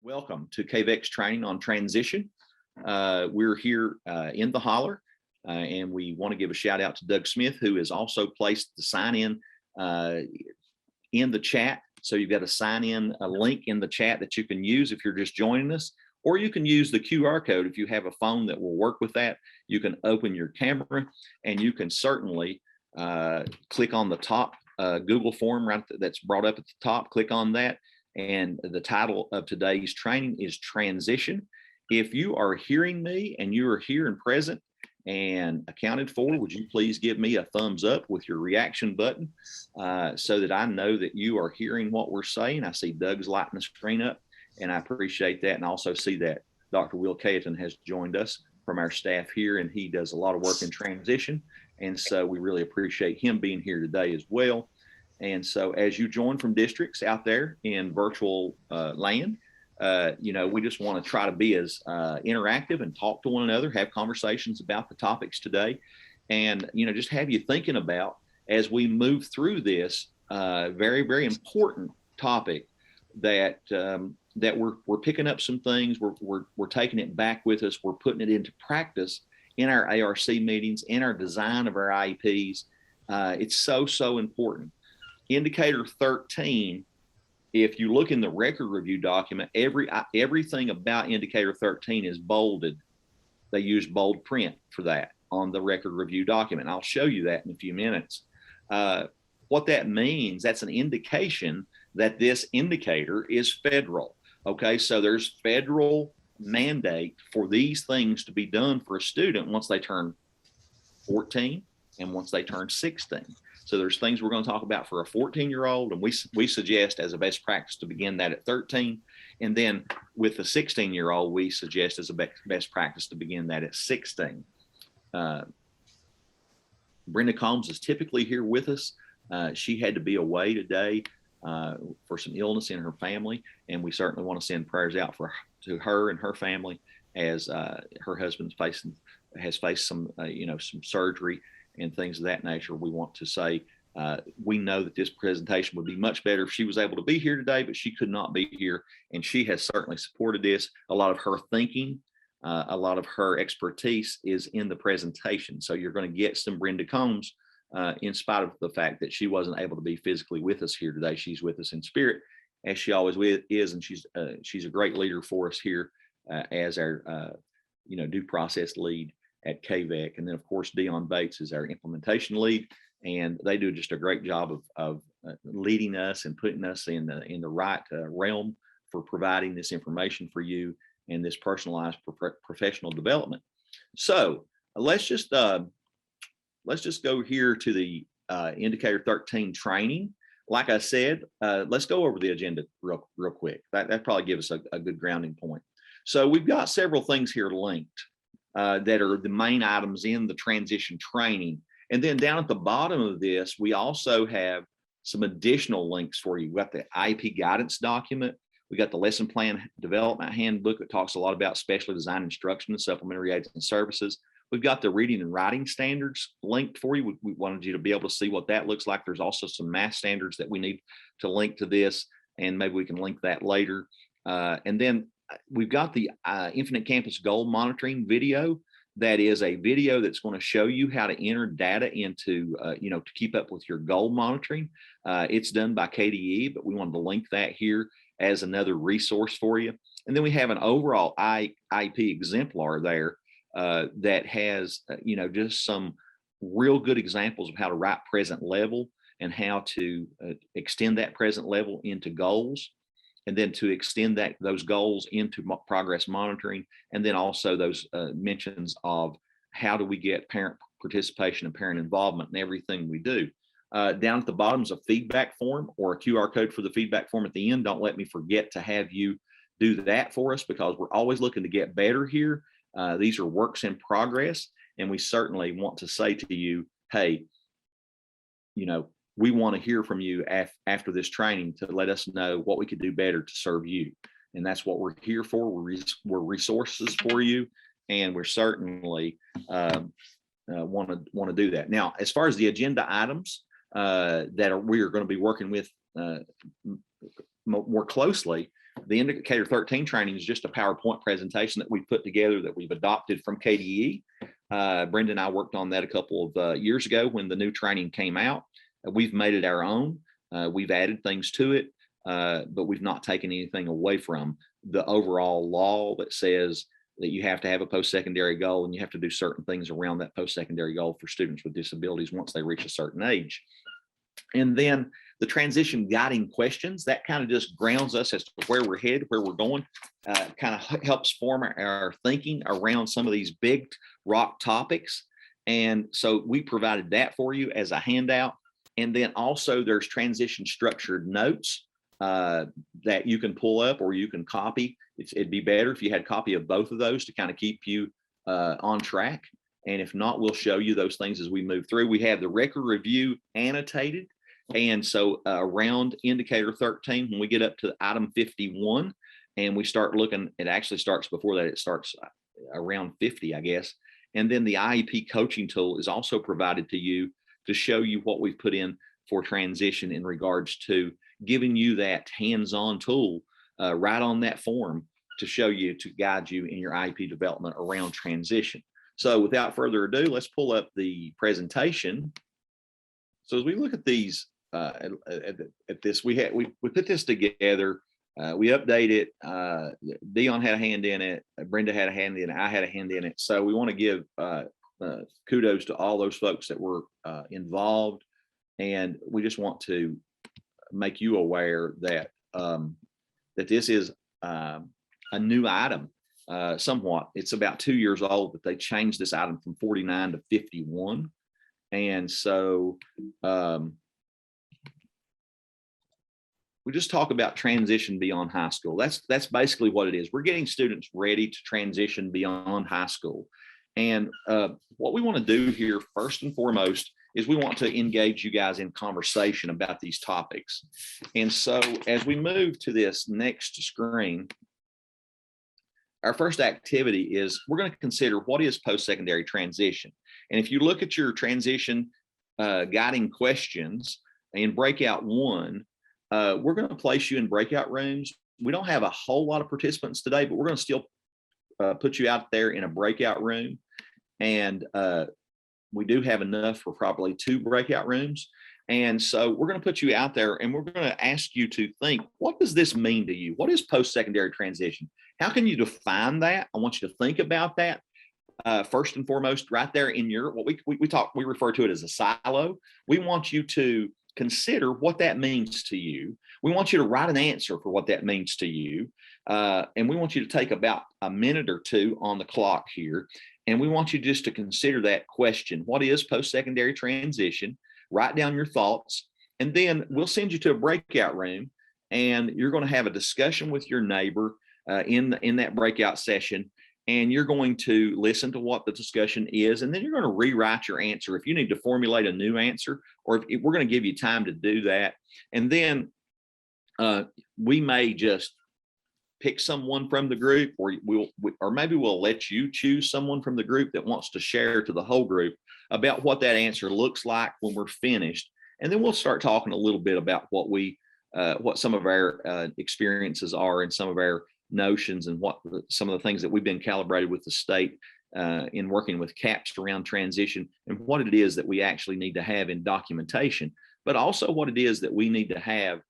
Welcome to KVEC's training on transition. We're here in the holler, and we want to give a shout out to Doug Smith, who has also placed the sign in the chat. So you've got a sign in a link in the chat that you can use if you're just joining us, or you can use the QR code if you have a phone that will work with that. You can open your camera, and you can certainly click on the top Google form right that's brought up at the top. Click on that. And the title of today's training is Transition. If you are hearing me and you are here and present and accounted for, would you please give me a thumbs up with your reaction button so that I know that you are hearing what we're saying. I see Doug's lighting the screen up, and I appreciate that. And I also see that Dr. Will Cayeton has joined us from our staff here, and he does a lot of work in transition. And so we really appreciate him being here today as well. And so as you join from districts out there in virtual land, we just want to try to be as interactive and talk to one another, have conversations about the topics today, and, just have you thinking about as we move through this very, very important topic that we're picking up some things, we're taking it back with us, we're putting it into practice in our ARC meetings, in our design of our IEPs. It's so important. Indicator 13, if you look in the record review document, everything about indicator 13 is bolded. They use bold print for that on the record review document. I'll show you that in a few minutes. What that means, that's an indication that this indicator is federal. Okay, so there's federal mandate for these things to be done for a student once they turn 14 and once they turn 16. So there's things we're going to talk about for a 14-year-old, and we suggest as a best practice to begin that at 13. And then with the 16-year-old, we suggest as a best practice to begin that at 16. Brenda Combs is typically here with us. She had to be away today for some illness in her family, and we certainly want to send prayers out to her and her family as her husband has faced some some surgery and things of that nature. We want to say we know that this presentation would be much better if she was able to be here today, but she could not be here, and she has certainly supported this. A lot of her thinking, a lot of her expertise is in the presentation. So you're going to get some Brenda Combs in spite of the fact that she wasn't able to be physically with us here today. She's with us in spirit, as she always is, and she's a great leader for us here as our due process lead at KVEC. And then of course Dion Bates is our implementation lead, and they do just a great job of leading us and putting us in the right realm for providing this information for you and this personalized professional development. So let's just go here to the indicator 13 training. Like I said, let's go over the agenda real quick. That probably gives us a good grounding point. So we've got several things here linked that are the main items in the transition training. And then down at the bottom of this, we also have some additional links for you. We've got the IEP guidance document. We got the lesson plan development handbook that talks a lot about specially designed instruction and supplementary aids and services. We've got the reading and writing standards linked for you. We wanted you to be able to see what that looks like. There's also some math standards that we need to link to this, and maybe we can link that later. And then we've got the Infinite Campus Goal Monitoring video. That is a video that's going to show you how to enter data into, to keep up with your goal monitoring. It's done by KVEC, but we wanted to link that here as another resource for you. And then we have an overall IEP exemplar there that has, just some real good examples of how to write present level and how to extend that present level into goals, and then to extend those goals into progress monitoring, and then also those mentions of how do we get parent participation and parent involvement in everything we do. Down at the bottom is a feedback form or a QR code for the feedback form at the end. Don't let me forget to have you do that for us, because we're always looking to get better here. These are works in progress, and we certainly want to say to you, hey, we want to hear from you after this training to let us know what we could do better to serve you. And that's what we're here for. We're resources for you, and we're certainly want to do that. Now, as far as the agenda items we are going to be working with more closely, The Indicator 13 training is just a PowerPoint presentation that we put together that we've adopted from KVEC. Brenda and I worked on that a couple of years ago when the new training came out. We've made it our own. We've added things to it, but we've not taken anything away from the overall law that says that you have to have a post-secondary goal and you have to do certain things around that post-secondary goal for students with disabilities once they reach a certain age. And then the transition guiding questions, that kind of just grounds us as to where we're headed, where we're going, kind of helps form our thinking around some of these big rock topics. And so we provided that for you as a handout. And then also there's transition structured notes that you can pull up or you can copy. It'd be better if you had a copy of both of those to kind of keep you on track. And if not, we'll show you those things as we move through. We have the record review annotated. And so around indicator 13, when we get up to item 51 and we start looking, it actually starts before that, it starts around 50, I guess. And then the Iep coaching tool is also provided to you to show you what we've put in for transition in regards to giving you that hands-on tool right on that form to show you, to guide you in your Iep development around transition. So without further ado, let's pull up the presentation. So as we look at these, at this, we put this together, we update it, Dion had a hand in it, Brenda had a hand in it, I had a hand in it. So we want to give kudos to all those folks that were involved. And we just want to make you aware that that this is a new item. Somewhat, it's about 2 years old, but they changed this item from 49 to 51. And so we just talk about transition beyond high school. That's basically what it is. We're getting students ready to transition beyond high school. And what we want to do here, first and foremost, is we want to engage you guys in conversation about these topics. And so as we move to this next screen, our first activity is we're going to consider what is post-secondary transition. And if you look at your transition guiding questions in breakout 1, we're going to place you in breakout rooms. We don't have a whole lot of participants today, but we're going to still put you out there in a breakout room. And we do have enough for probably 2 breakout rooms. And so we're going to put you out there and we're going to ask you to think, what does this mean to you? What is post-secondary transition? How can you define that? I want you to think about that. First and foremost, right there in your, what we refer to it as a silo. We want you to consider what that means to you. We want you to write an answer for what that means to you. And we want you to take about a minute or 2 on the clock here. And we want you just to consider that question. What is post-secondary transition? Write down your thoughts. And then we'll send you to a breakout room and you're going to have a discussion with your neighbor in that breakout session. And you're going to listen to what the discussion is, and then you're going to rewrite your answer. If you need to formulate a new answer, or if we're going to give you time to do that. And then we may just pick someone from the group, or maybe we'll let you choose someone from the group that wants to share to the whole group about what that answer looks like when we're finished. And then we'll start talking a little bit about what some of our experiences are and some of our notions and what some of the things that we've been calibrated with the state in working with CAPS around transition, and what it is that we actually need to have in documentation, but also what it is that we need to have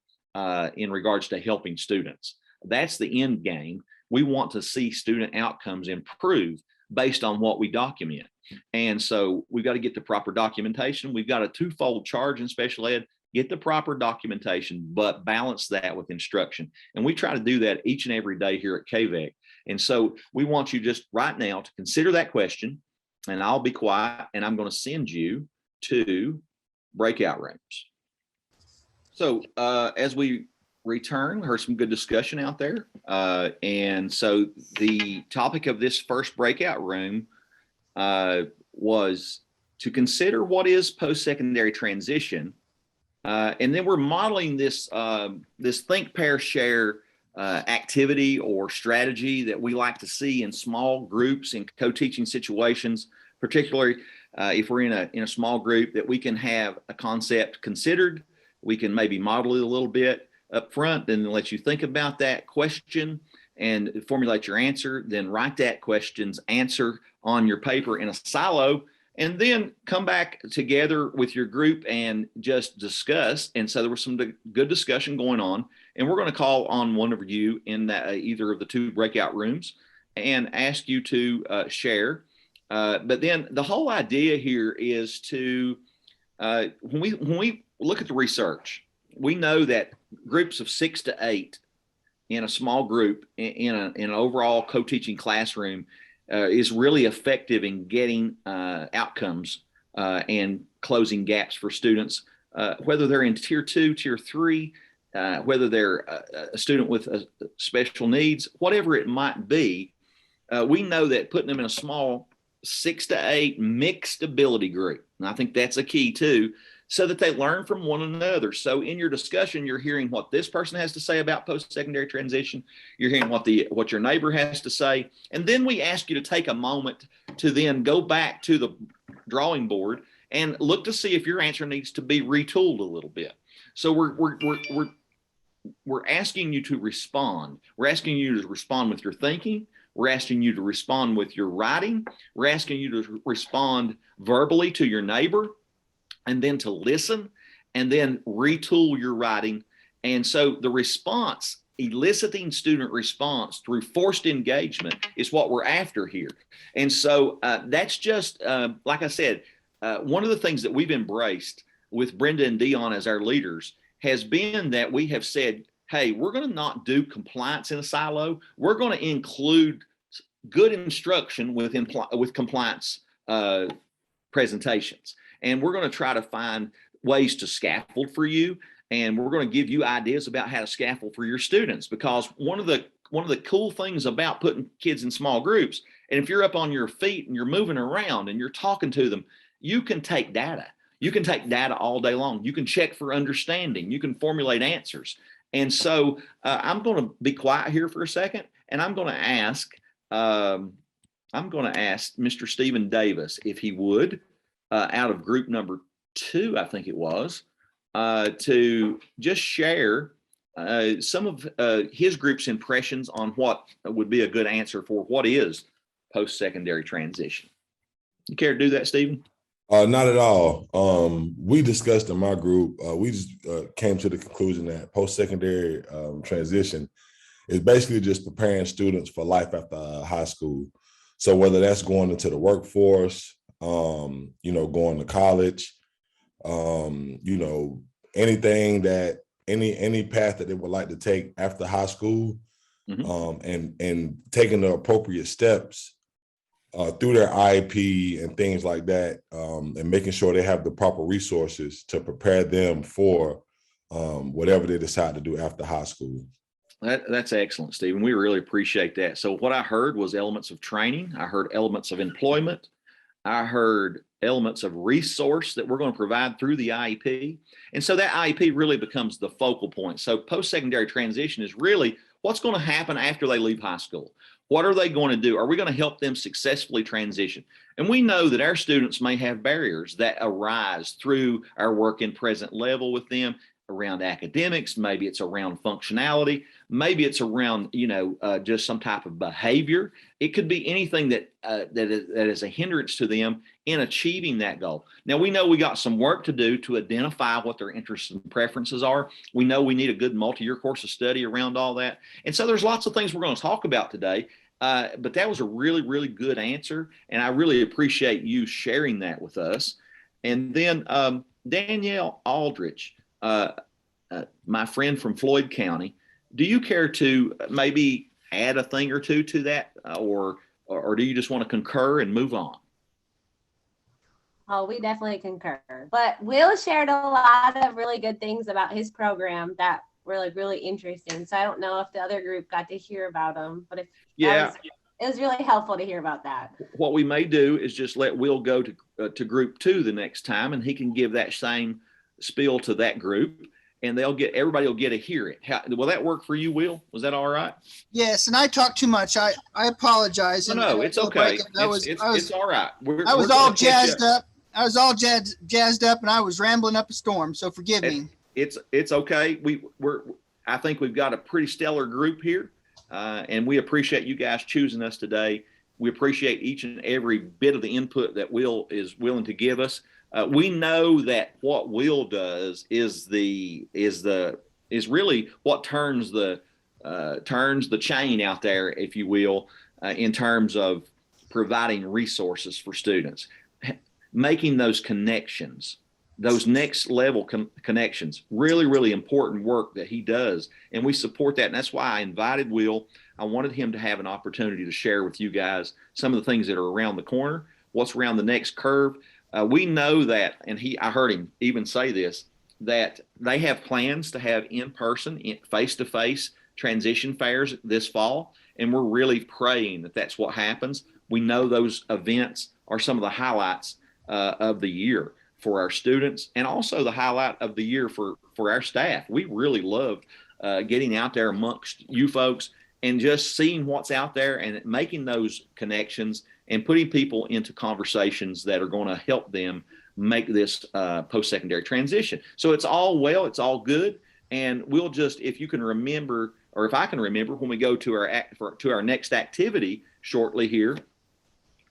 in regards to helping students. That's the end game. We want to see student outcomes improve based on what we document. And so we've got to get the proper documentation. We've got a 2-fold charge in special ed. Get the proper documentation, but balance that with instruction. And we try to do that each and every day here at KVEC. And so we want you just right now to consider that question, and I'll be quiet, and I'm going to send you to breakout rooms. So as we return, we heard some good discussion out there. And so the topic of this first breakout room was to consider what is post-secondary transition. And then we're modeling this think, pair, share activity or strategy that we like to see in small groups in co-teaching situations, particularly if we're in a small group, that we can have a concept considered. We can maybe model it a little bit. up front, then let you think about that question and formulate your answer, then write that question's answer on your paper in a silo, and then come back together with your group and just discuss. And so there was some good discussion going on, and we're going to call on one of you in either of the 2 breakout rooms and ask you to share. But then the whole idea here is to, when we look at the research, we know that groups of 6 to 8 in a small group in an overall co-teaching classroom is really effective in getting outcomes and closing gaps for students, whether they're in tier 2, tier 3, whether they're a student with special needs, whatever it might be. We know that putting them in a small 6 to 8 mixed ability group, and I think that's a key too, so that they learn from one another. So in your discussion, you're hearing what this person has to say about post-secondary transition. You're hearing what your neighbor has to say. And then we ask you to take a moment to then go back to the drawing board and look to see if your answer needs to be retooled a little bit. So we're asking you to respond. We're asking you to respond with your thinking. We're asking you to respond with your writing. We're asking you to respond verbally to your neighbor, and then to listen, and then retool your writing. And so the response, eliciting student response through forced engagement, is what we're after here. And so that's just, like I said, one of the things that we've embraced with Brenda and Dion as our leaders has been that we have said, hey, we're going to not do compliance in a silo. We're going to include good instruction with compliance presentations. And we're going to try to find ways to scaffold for you. And we're going to give you ideas about how to scaffold for your students, because one of the cool things about putting kids in small groups, and if you're up on your feet and you're moving around and you're talking to them, you can take data. You can take data all day long. You can check for understanding. You can formulate answers. And so I'm going to be quiet here for a second, and I'm going to ask Mr. Stephen Davis if he would, out of group number 2, I think it was, to just share some of his group's impressions on what would be a good answer for what is post-secondary transition. You care to do that, Stephen? Not at all. We discussed in my group, we just came to the conclusion that post-secondary transition is basically just preparing students for life after high school. So whether that's going into the workforce, going to college, anything that any path that they would like to take after high school, and taking the appropriate steps through their IEP and things like that, and making sure they have the proper resources to prepare them for whatever they decide to do after high school. That's excellent, Stephen. We really appreciate that. So what I heard was elements of training. I heard elements of employment. I heard elements of resource that we're going to provide through the IEP. And so that IEP really becomes the focal point. So post-secondary transition is really what's going to happen after they leave high school. What are they going to do? Are we going to help them successfully transition? And we know that our students may have barriers that arise through our work in present level with them around academics. Maybe it's around functionality. Maybe it's around, just some type of behavior. It could be anything that is a hindrance to them in achieving that goal. Now, we know we got some work to do to identify what their interests and preferences are. We know we need a good multi-year course of study around all that. And so there's lots of things we're going to talk about today. But that was a really, really good answer. And I really appreciate you sharing that with us. And then Danielle Aldrich, my friend from Floyd County, do you care to maybe add a thing or two to that, or do you just want to concur and move on? Oh, we definitely concur. But Will shared a lot of really good things about his program that were like really interesting. So I don't know if the other group got to hear about them, but it was really helpful to hear about that. What we may do is just let Will go to group 2 the next time, and he can give that same spiel to that group, and everybody will get to hear it. Will that work for you, Will? Was that all right? Yes, and I talked too much. I apologize. No, it's okay. It's all right. I was all jazzed up. I was all jazzed up, and I was rambling up a storm. So forgive me. It's okay. I think we've got a pretty stellar group here, and we appreciate you guys choosing us today. We appreciate each and every bit of the input that Will is willing to give us. We know that what Will does is really what turns the chain out there, if you will, in terms of providing resources for students, making those connections, those next level connections. Really, really important work that he does, and we support that. And that's why I invited Will. I wanted him to have an opportunity to share with you guys some of the things that are around the corner, what's around the next curve. We know that, and I heard him even say this, that they have plans to have in-person, face-to-face transition fairs this fall, and we're really praying that that's what happens. We know those events are some of the highlights of the year for our students, and also the highlight of the year for our staff. We really loved getting out there amongst you folks and just seeing what's out there and making those connections and putting people into conversations that are going to help them make this post-secondary transition. So it's all well, it's all good. And we'll just, if you can remember, or if I can remember, when we go to our next activity shortly here,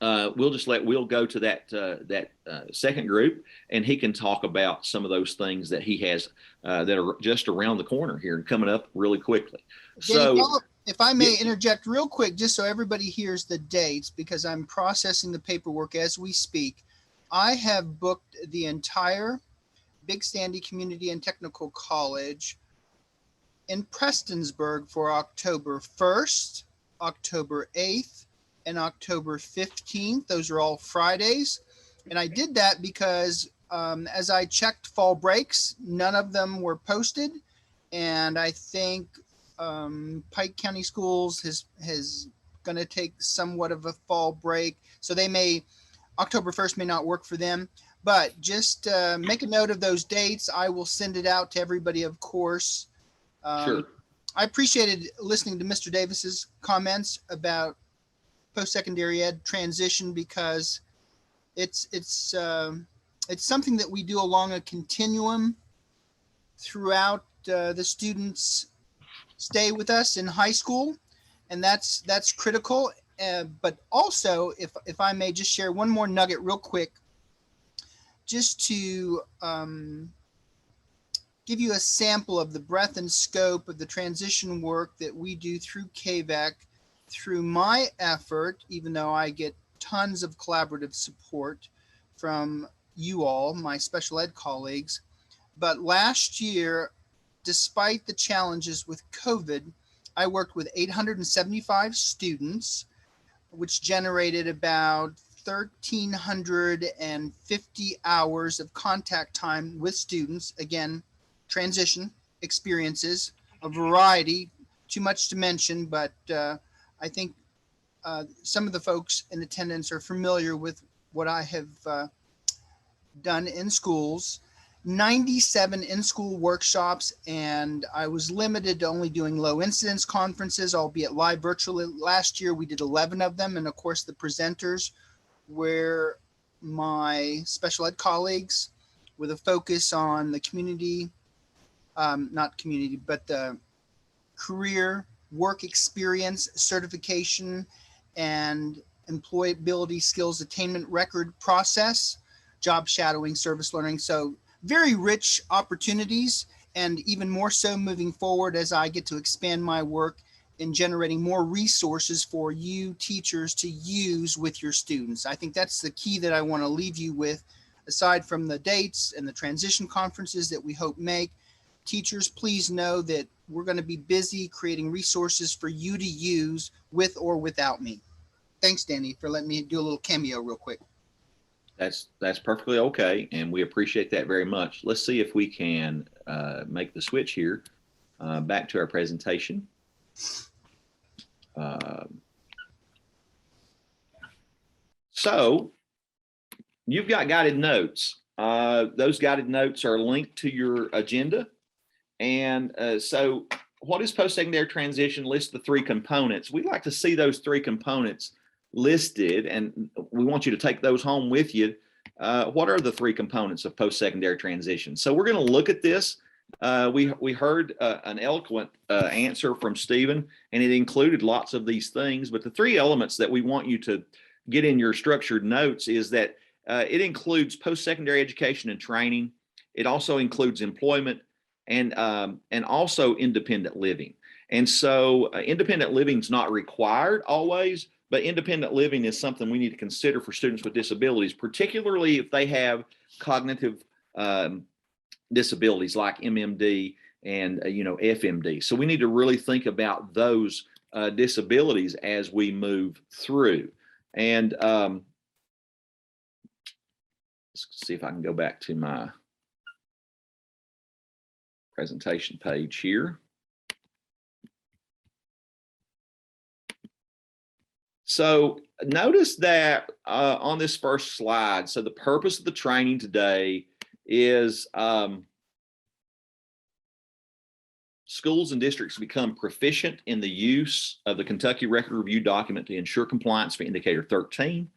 we'll just let Will go to that second group, and he can talk about some of those things that he has that are just around the corner here and coming up really quickly. Denny, if I may interject real quick, just so everybody hears the dates, because I'm processing the paperwork as we speak. I have booked the entire Big Sandy Community and Technical College in Prestonsburg for October 1st, October 8th, and October 15th. Those are all Fridays. And I did that because as I checked fall breaks, none of them were posted. And I think Pike County Schools has going to take somewhat of a fall break. So October 1st may not work for them. But just make a note of those dates. I will send it out to everybody, of course. Sure. I appreciated listening to Mr. Davis's comments about post-secondary ed transition, because it's something that we do along a continuum throughout the students' stay with us in high school, and that's critical. But also, if I may just share one more nugget real quick, just to give you a sample of the breadth and scope of the transition work that we do through KVEC, through my effort, even though I get tons of collaborative support from you all, my special ed colleagues. But last year, despite the challenges with COVID, I worked with 875 students, which generated about 1,350 hours of contact time with students. Again, transition experiences, a variety, too much to mention, but I think some of the folks in attendance are familiar with what I have done in schools. 97 in-school workshops, and I was limited to only doing low incidence conferences, albeit live virtually. Last year we did 11 of them, and of course the presenters were my special ed colleagues with a focus on the community, not community, but the career work experience certification and employability skills attainment record process, job shadowing, service learning. So very rich opportunities, and even more so moving forward as I get to expand my work in generating more resources for you teachers to use with your students. I think that's the key that I want to leave you with, aside from the dates and the transition conferences that we hope make. Teachers, please know that we're going to be busy creating resources for you to use with or without me. Thanks, Danny, for letting me do a little cameo real quick. That's perfectly okay, and we appreciate that very much. Let's see if we can make the switch here back to our presentation. So you've got guided notes. Those guided notes are linked to your agenda. And so what is post-secondary transition? List the three components. We'd like to see those three components listed, and we want you to take those home with you. What are the three components of post-secondary transition? So we're going to look at this We heard an eloquent answer from Stephen, and it included lots of these things. But the three elements that we want you to get in your structured notes is that it includes post-secondary education and training. It also includes employment and also independent living. And so independent living is not required always, but independent living is something we need to consider for students with disabilities, particularly if they have cognitive disabilities like MMD and FMD. So we need to really think about those disabilities as we move through. And let's see if I can go back to my presentation page here. So notice that on this first slide, so the purpose of the training today is schools and districts become proficient in the use of the Kentucky Record Review document to ensure compliance for Indicator 13.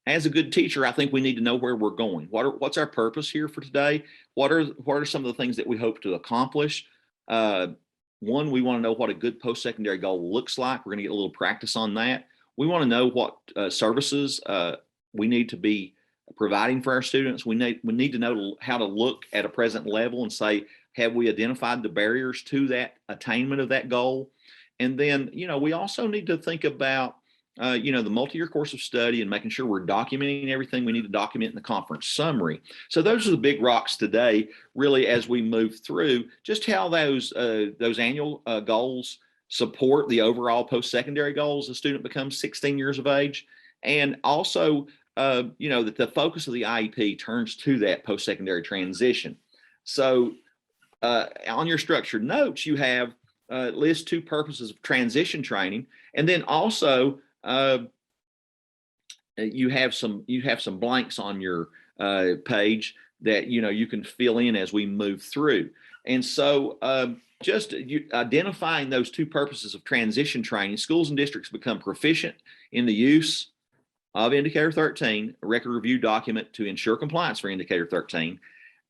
As a good teacher, I think we need to know where we're going. What's our purpose here for today? What are some of the things that we hope to accomplish? One, we want to know what a good post-secondary goal looks like. We're going to get a little practice on that. We want to know what services we need to be providing for our students. We need to know how to look at a present level and say, have we identified the barriers to that attainment of that goal? And then, we also need to think about, the multi-year course of study and making sure we're documenting everything we need to document in the conference summary. So those are the big rocks today, really, as we move through, just how those annual goals support the overall post-secondary goals. The student becomes 16 years of age, and also, that the focus of the IEP turns to that post-secondary transition. So on your structured notes, you have list two purposes of transition training, and then also you have some blanks on your page that you can fill in as we move through. And so just identifying those two purposes of transition training, schools and districts become proficient in the use of Indicator 13, a record review document to ensure compliance for Indicator 13.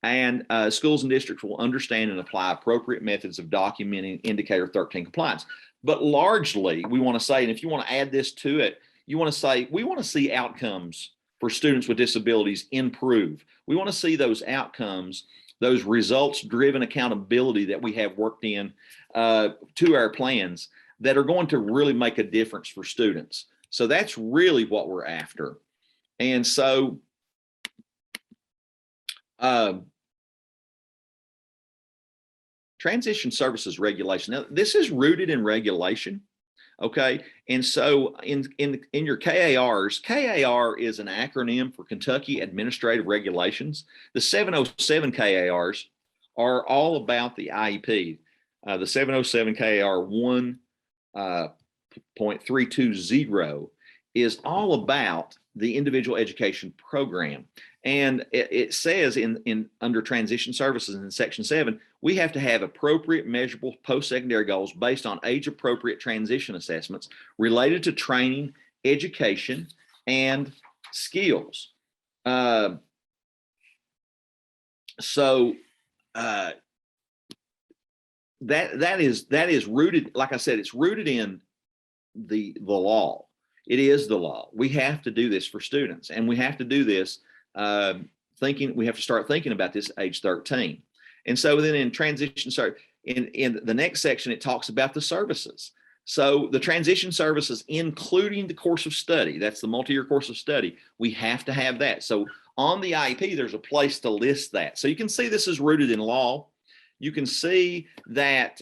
And schools and districts will understand and apply appropriate methods of documenting Indicator 13 compliance. But largely, we want to say, and if you want to add this to it, you want to say, we want to see outcomes for students with disabilities improve. We want to see those outcomes, those results-driven accountability that we have worked in to our plans that are going to really make a difference for students. So that's really what we're after. And so transition services regulation. Now, this is rooted in regulation, okay? And so in your KARs, KAR is an acronym for Kentucky Administrative Regulations. The 707 KARs are all about the IEP. The 707 KAR 1.320 is all about the individual education program. And it says under transition services in section 7, we have to have appropriate measurable post-secondary goals based on age-appropriate transition assessments related to training, education, and skills. That is rooted, like I said, it's rooted in the law. It is the law. We have to do this for students, and we have to do this we have to start thinking about this at age 13. And so then in transition, in the next section, it talks about the services. So the transition services, including the course of study, that's the multi-year course of study, we have to have that. So on the IEP, there's a place to list that. So you can see this is rooted in law. You can see that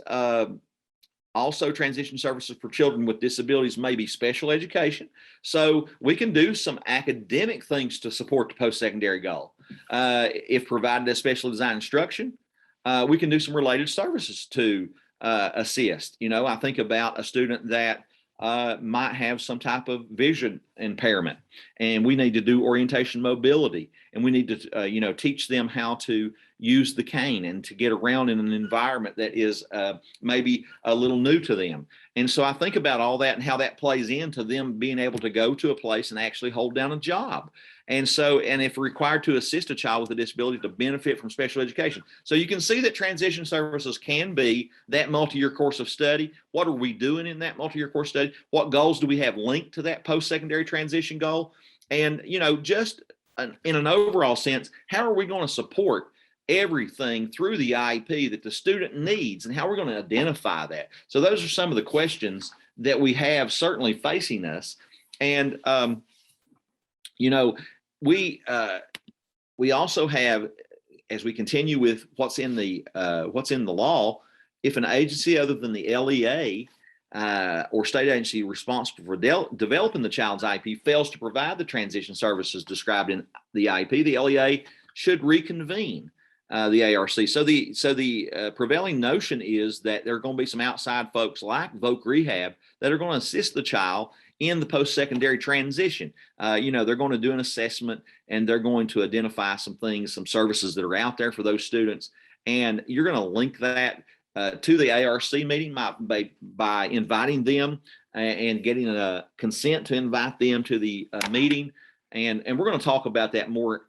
also transition services for children with disabilities may be special education. So we can do some academic things to support the post-secondary goal. If provided as special design instruction, we can do some related services to assist. I think about a student that might have some type of vision impairment, and we need to do orientation mobility, and we need to teach them how to use the cane and to get around in an environment that is maybe a little new to them. And so I think about all that and how that plays into them being able to go to a place and actually hold down a job. And so, and if required to assist a child with a disability to benefit from special education. So you can see that transition services can be that multi-year course of study. What are we doing in that multi-year course study? What goals do we have linked to that post-secondary transition goal? And, you know, just in an overall sense, how are we going to support everything through the IEP that the student needs, and how we're going to identify that? So those are some of the questions that we have certainly facing us. And, you know, we also have, as we continue with what's in the law, if an agency other than the LEA or state agency responsible for developing the child's IEP fails to provide the transition services described in the IEP, the LEA should reconvene the ARC. So the prevailing notion is that there are going to be some outside folks like Voc Rehab that are going to assist the child in the post-secondary transition. You know, they're going to do an assessment, and they're going to identify some things, some services that are out there for those students. And you're going to link that to the ARC meeting by inviting them and getting a consent to invite them to the meeting. And we're going to talk about that more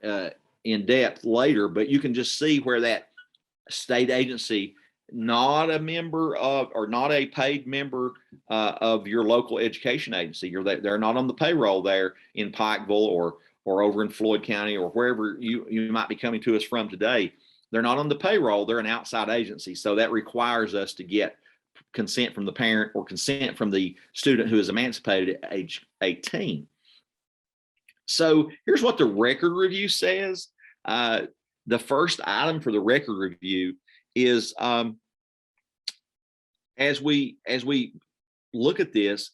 in depth later, but you can just see where that state agency, not a member of, or not a paid member of your local education agency, they're not on the payroll there in Pikeville or over in Floyd County or wherever you might be coming to us from today. They're not on the payroll, they're an outside agency. So that requires us to get consent from the parent or consent from the student who is emancipated at age 18. So here's what the record review says. The first item for the record review is, as we look at this,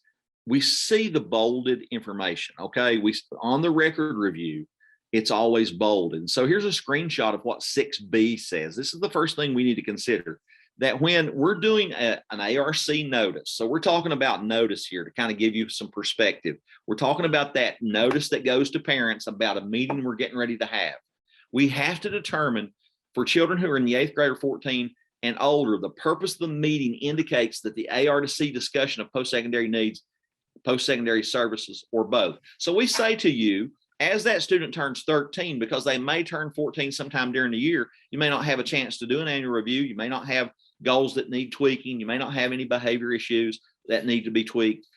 we see the bolded information. Okay, on the record review, it's always bolded. And so here's a screenshot of what 6B says. This is the first thing we need to consider, that when we're doing an ARC notice, so we're talking about notice here to kind of give you some perspective. We're talking about that notice that goes to parents about a meeting we're getting ready to have. We have to determine, for children who are in the 8th grade or 14 and older, the purpose of the meeting indicates that the AR2C discussion of post-secondary needs, post-secondary services, or both. So we say to you, as that student turns 13, because they may turn 14 sometime during the year, you may not have a chance to do an annual review. You may not have goals that need tweaking. You may not have any behavior issues that need to be tweaked.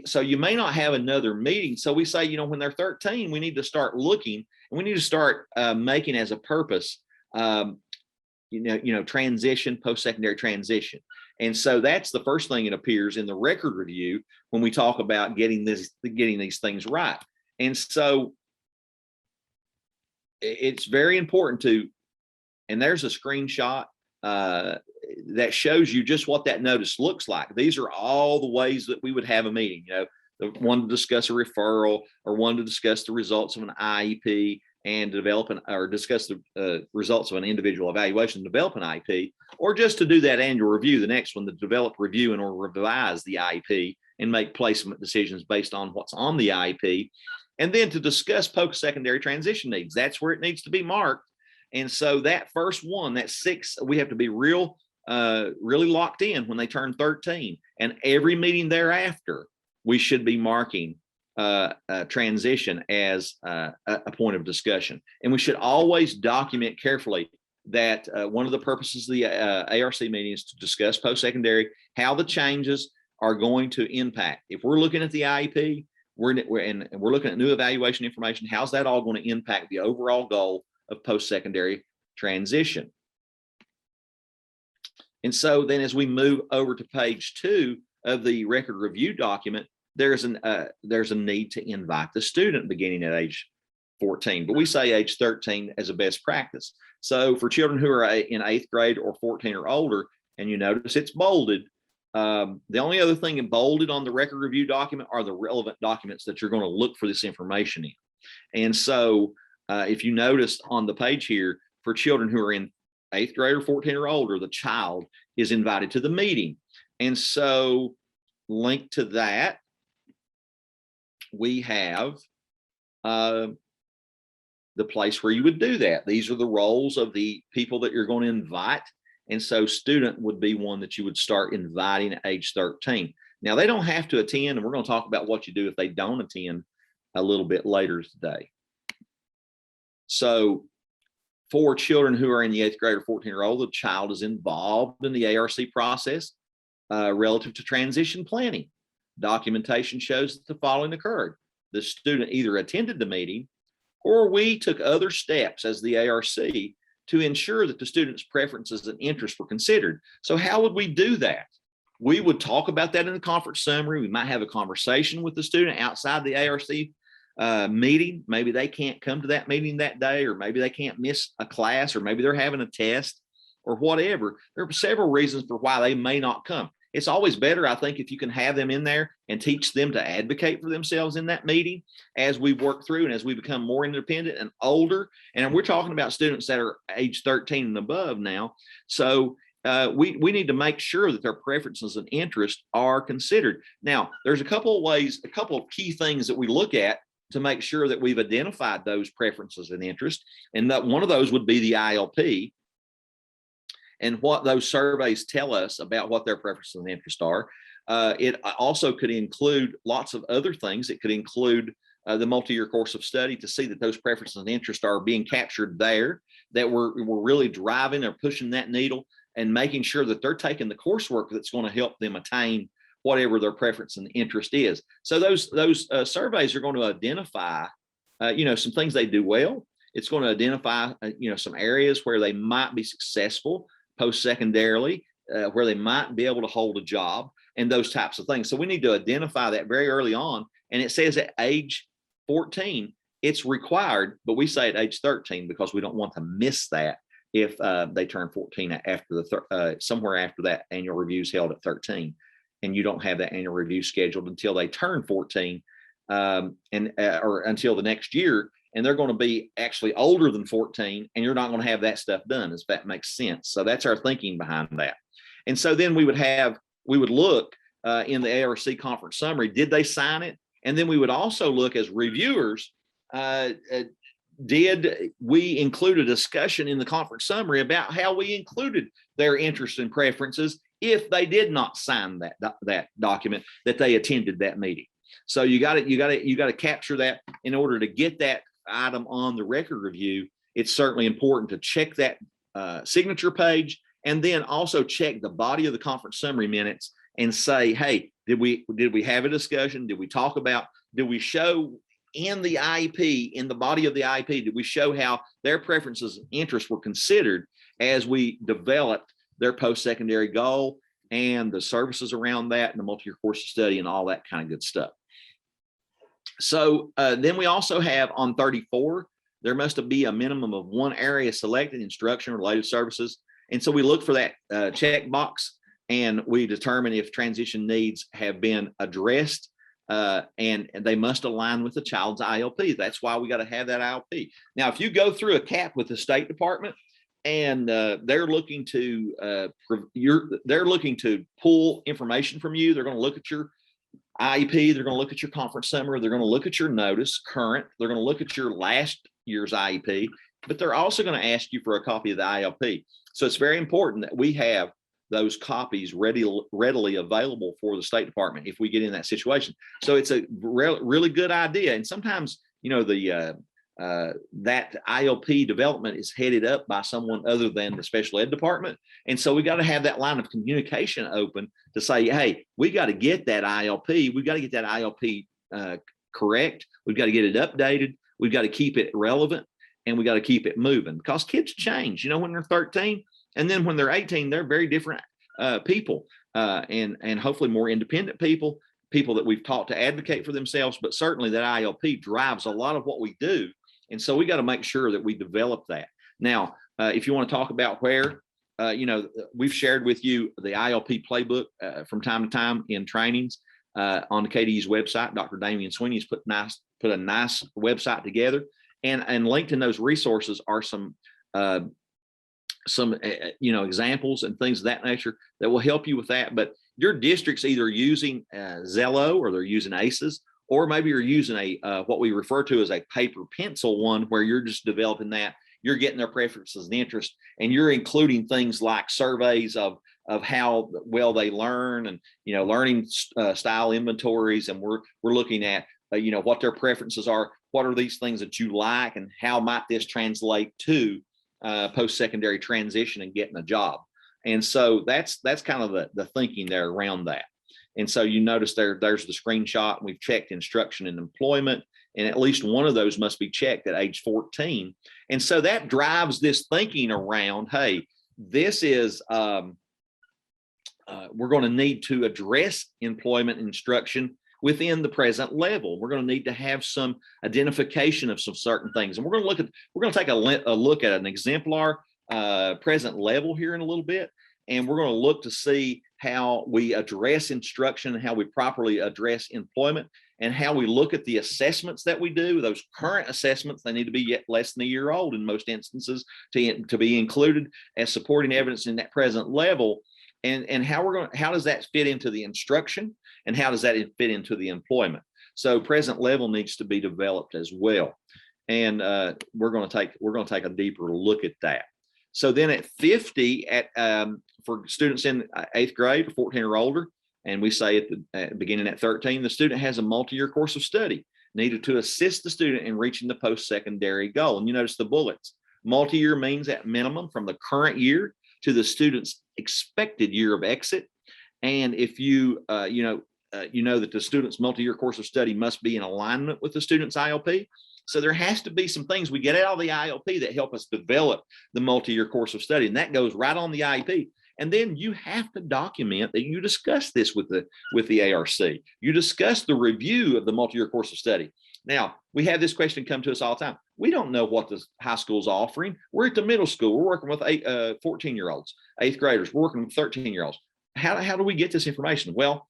So you may not have another meeting. So we say, you know, when they're 13, we need to start looking, and we need to start making as a purpose, transition, post-secondary transition. And so that's the first thing that appears in the record review when we talk about getting these things right. And so it's very important to, and there's a screenshot that shows you just what that notice looks like. These are all the ways that we would have a meeting, you know, the one to discuss a referral, or one to discuss the results of an IEP and discuss the results of an individual evaluation, develop an IEP, or just to do that annual review, the next one, to develop, review, and or revise the IEP and make placement decisions based on what's on the IEP. And then to discuss post-secondary transition needs. That's where it needs to be marked. And so that first one, that 6, we have to be really locked in when they turn 13. And every meeting thereafter, we should be marking transition as a point of discussion. And we should always document carefully that one of the purposes of the ARC meeting is to discuss post-secondary, how the changes are going to impact. If we're looking at the IEP, we're looking at new evaluation information, how's that all going to impact the overall goal of post-secondary transition? And so then as we move over to page 2 of the record review document, there's a need to invite the student beginning at age 14, but we say age 13 as a best practice. So for children who are in 8th grade or 14 or older, and you notice it's bolded, the only other thing bolded on the record review document are the relevant documents that you're going to look for this information in. And so if you notice on the page here, for children who are in 8th grade or 14 or older, the child is invited to the meeting. And so linked to that, we have the place where you would do that. These are the roles of the people that you're going to invite. And so student would be one that you would start inviting at age 13. Now, they don't have to attend, and we're going to talk about what you do if they don't attend a little bit later today. So for children who are in the 8th grade or 14-year-old, the child is involved in the ARC process relative to transition planning. Documentation shows that the following occurred. The student either attended the meeting or we took other steps as the ARC to ensure that the student's preferences and interests were considered. So how would we do that? We would talk about that in the conference summary. We might have a conversation with the student outside the ARC meeting. Maybe they can't come to that meeting that day, or maybe they can't miss a class, or maybe they're having a test or whatever. There are several reasons for why they may not come. It's always better, I think, if you can have them in there and teach them to advocate for themselves in that meeting as we work through and as we become more independent and older. And we're talking about students that are age 13 and above now. So we need to make sure that their preferences and interests are considered. Now, there's a couple of ways, a couple of key things that we look at to make sure that we've identified those preferences and interests. And that one of those would be the ILP, and what those surveys tell us about what their preferences and interests are. It also could include lots of other things. It could include the multi-year course of study to see that those preferences and interests are being captured there, that we're really driving or pushing that needle and making sure that they're taking the coursework that's going to help them attain whatever their preference and interest is. So those surveys are going to identify, some things they do well. It's going to identify, some areas where they might be successful post-secondarily, where they might be able to hold a job and those types of things. So we need to identify that very early on. And it says at age 14, it's required, but we say at age 13 because we don't want to miss that if they turn 14 after somewhere after that annual review is held at 13, and you don't have that annual review scheduled until they turn 14 or until the next year. And they're going to be actually older than 14, and you're not going to have that stuff done, if that makes sense. So that's our thinking behind that. And so then we would look in the ARC conference summary, did they sign it? And then we would also look as reviewers, did we include a discussion in the conference summary about how we included their interests and preferences if they did not sign that document, that they attended that meeting. So you got to capture that in order to get that item on the record review. It's certainly important to check that signature page, and then also check the body of the conference summary minutes and say, hey, did we have a discussion? Did we talk about, did we show in the IEP, in the body of the IEP, did we show how their preferences and interests were considered as we developed their post-secondary goal and the services around that and the multi-year course of study and all that kind of good stuff. So then we also have on 34, there must be a minimum of one area selected, instruction related services. And so we look for that checkbox, and we determine if transition needs have been addressed, and they must align with the child's ILP. That's why we got to have that ILP. Now, if you go through a CAP with the State Department and they're looking to pull information from you, they're going to look at your IEP, they're going to look at your conference summary, they're going to look at your notice, current, they're going to look at your last year's IEP, but they're also going to ask you for a copy of the ILP. So it's very important that we have those copies readily available for the State Department if we get in that situation. So it's a really good idea. And sometimes, that ILP development is headed up by someone other than the special ed department. And so we got to have that line of communication open to say, hey, we got to get that ILP. We've got to get that ILP correct. We've got to get it updated. We've got to keep it relevant, and we got to keep it moving, because kids change, when they're 13, and then when they're 18, they're very different people, and hopefully more independent people that we've taught to advocate for themselves. But certainly that ILP drives a lot of what we do. And so we got to make sure that we develop that. Now, if you want to talk about where, we've shared with you the ILP playbook from time to time in trainings on the KDE's website. Dr. Damian Sweeney has put a nice website together, and linked in those resources are some examples and things of that nature that will help you with that. But your district's either using Zello, or they're using ACES, or maybe you're using what we refer to as a paper pencil one, where you're just developing that. You're getting their preferences and interests, and you're including things like surveys of how well they learn, and learning style inventories, and we're looking at what their preferences are. What are these things that you like, and how might this translate to post-secondary transition and getting a job? And so that's kind of the thinking there around that. And so you notice there's the screenshot. We've checked instruction and employment, and at least one of those must be checked at age 14. And so that drives this thinking around, hey, this is we're going to need to address employment instruction within the present level. We're going to need to have some identification of some certain things. And we're going to take a look at an exemplar present level here in a little bit. And we're going to look to see how we address instruction and how we properly address employment, and how we look at the assessments that we do. Those current assessments, they need to be yet less than a year old in most instances to be included as supporting evidence in that present level. And how does that fit into the instruction, and how does that fit into the employment? So present level needs to be developed as well. And we're going to take a deeper look at that. So then at 50, for students in 8th grade or 14 or older, and we say beginning at 13, the student has a multi-year course of study needed to assist the student in reaching the post-secondary goal. And you notice the bullets. Multi-year means at minimum from the current year to the student's expected year of exit. And if you know that the student's multi-year course of study must be in alignment with the student's ILP. So there has to be some things we get out of the ILP that help us develop the multi-year course of study, and that goes right on the IEP. And then you have to document that you discuss this with the ARC. You discuss the review of the multi-year course of study. Now, we have this question come to us all the time. We don't know what the high school is offering. We're at the middle school. We're working with 14-year-olds, 8th graders. We're working with 13-year-olds. How do we get this information? Well,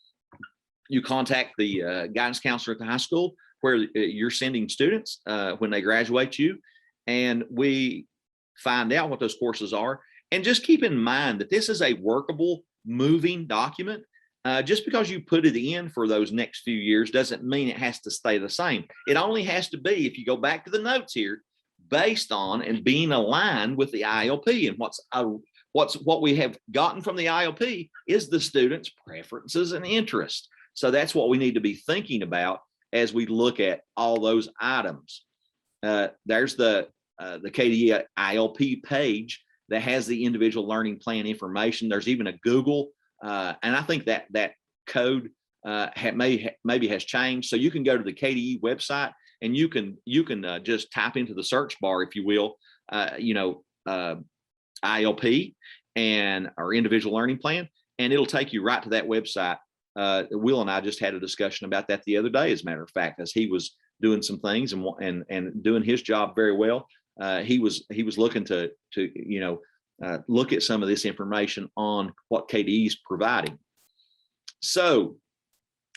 you contact the guidance counselor at the high school where you're sending students when they graduate you, and we find out what those courses are. And just keep in mind that this is a workable, moving document. Just because you put it in for those next few years doesn't mean it has to stay the same. It only has to be, if you go back to the notes here, based on and being aligned with the ILP. And what we have gotten from the ILP is the student's preferences and interests. So that's what we need to be thinking about as we look at all those items. There's the KVEC ILP page that has the individual learning plan information. There's even a Google, and I think that code maybe has changed. So you can go to the KVEC website, and you can just type into the search bar, if you will, ILP and our individual learning plan, and it'll take you right to that website. Will and I just had a discussion about that the other day, as a matter of fact, as he was doing some things and doing his job very well. He was looking to look at some of this information on what KVEC is providing. So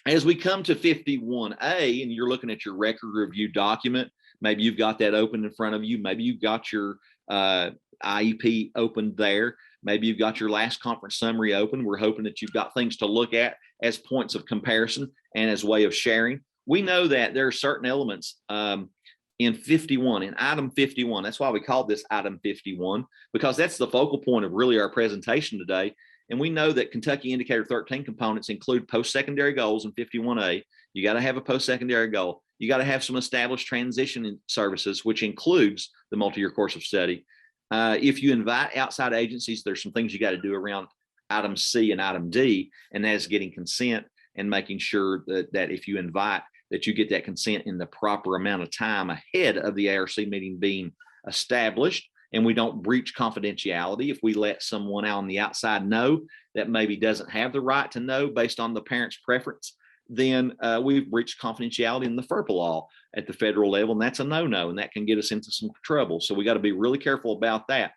as we come to 51A, and you're looking at your record review document, maybe you've got that open in front of you. Maybe you've got your IEP open there. Maybe you've got your last conference summary open. We're hoping that you've got things to look at as points of comparison and as a way of sharing. We know that there are certain elements in 51, in item 51. That's why we called this item 51, because that's the focal point of really our presentation today. And we know that Kentucky Indicator 13 components include post-secondary goals in 51A. You got to have a post-secondary goal. You got to have some established transition services, which includes the multi-year course of study. If you invite outside agencies, there's some things you got to do around item C and item D, and that is getting consent and making sure that if you invite, that you get that consent in the proper amount of time ahead of the ARC meeting being established, and we don't breach confidentiality. If we let someone out on the outside know that maybe doesn't have the right to know based on the parent's preference, then we've breached confidentiality in the FERPA law at the federal level, and that's a no-no, and that can get us into some trouble. So we got to be really careful about that.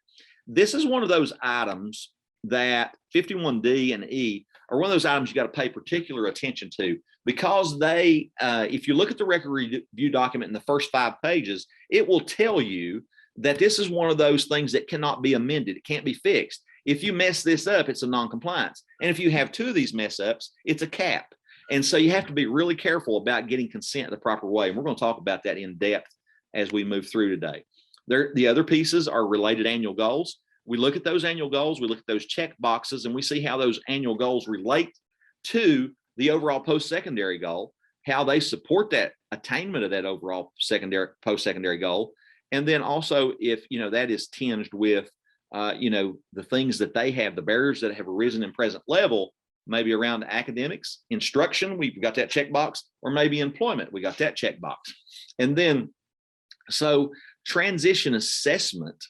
This is one of those items that 51D and E are one of those items you got to pay particular attention to, because they, if you look at the record review document in the first 5 pages, it will tell you that this is one of those things that cannot be amended. It can't be fixed. If you mess this up, it's a non-compliance. And if you have 2 of these mess ups, it's a cap. And so you have to be really careful about getting consent the proper way. And we're going to talk about that in depth as we move through today. The other pieces are related annual goals. We look at those annual goals, we look at those check boxes, and we see how those annual goals relate to the overall post-secondary goal, how they support that attainment of that overall post-secondary goal. And then also if, that is tinged with, the things that they have, the barriers that have arisen in present level, maybe around academics, instruction, we've got that checkbox, or maybe employment, we got that checkbox. And then, so transition assessment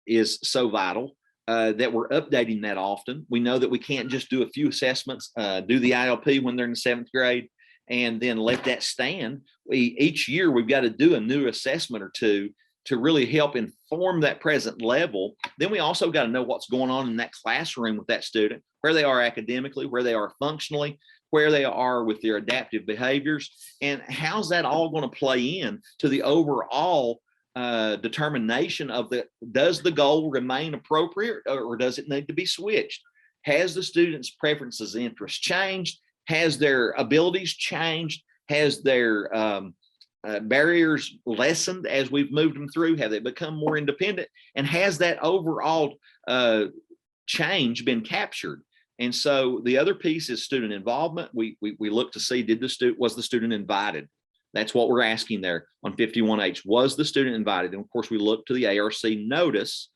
is so vital that we're updating that often. We know that we can't just do a few assessments, do the ILP when they're in the 7th grade, and then let that stand. Each year we've got to do a new assessment or two to really help inform that present level. Then we also got to know what's going on in that classroom with that student, where they are academically, where they are functionally, where they are with their adaptive behaviors, and how's that all going to play in to the overall determination of does the goal remain appropriate, or does it need to be switched? Has the student's preferences and interests changed? Has their abilities changed? Has their barriers lessened as we've moved them through? Have they become more independent? And has that overall change been captured? And so the other piece is student involvement. We look to see, was the student invited? That's what we're asking there on 51H. Was the student invited? And of course, we look to the ARC notice,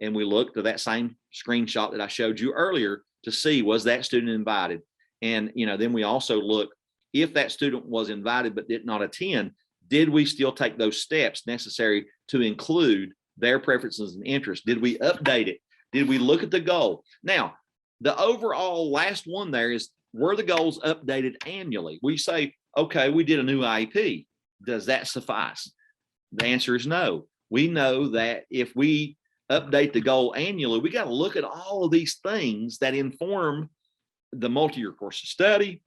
and we look to that same screenshot that I showed you earlier to see, was that student invited? And then we also look, if that student was invited but did not attend, did we still take those steps necessary to include their preferences and interests? Did we update it? Did we look at the goal? Now, the overall last one there is, were the goals updated annually? We say, okay, we did a new IEP. Does that suffice? The answer is no. We know that if we update the goal annually, we got to look at all of these things that inform the multi-year course of study.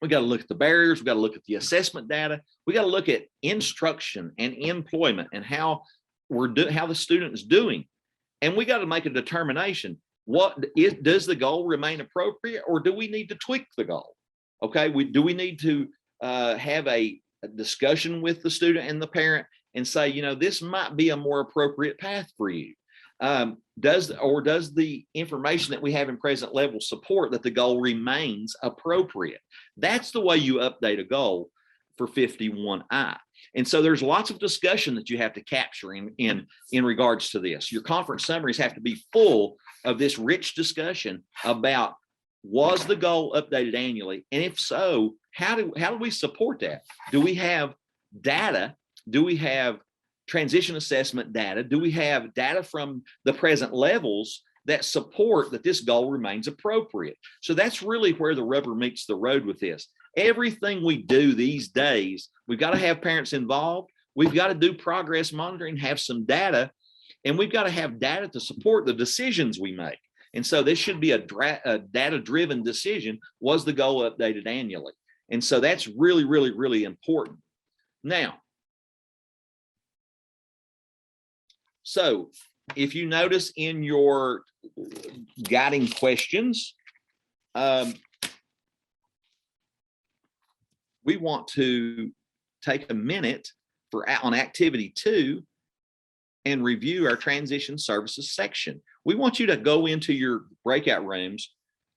We got to look at the barriers. We got to look at the assessment data. We got to look at instruction and employment and how the student is doing. And we got to make a determination. Does the goal remain appropriate, or do we need to tweak the goal? Okay, do we need to have a discussion with the student and the parent and say, this might be a more appropriate path for you? Does the information that we have in present level support that the goal remains appropriate? That's the way you update a goal for 51I. And so there's lots of discussion that you have to capture in regards to this. Your conference summaries have to be full of this rich discussion about, was the goal updated annually? And if so, how do we support that? Do we have data? Do we have transition assessment data? Do we have data from the present levels that support that this goal remains appropriate? So that's really where the rubber meets the road with this. Everything we do these days, we've got to have parents involved. We've got to do progress monitoring, have some data, and we've got to have data to support the decisions we make. And so this should be a data-driven decision. Was the goal updated annually? And so that's really, really, really important. Now, so if you notice in your guiding questions, we want to take a minute on activity 2 and review our transition services section. We want you to go into your breakout rooms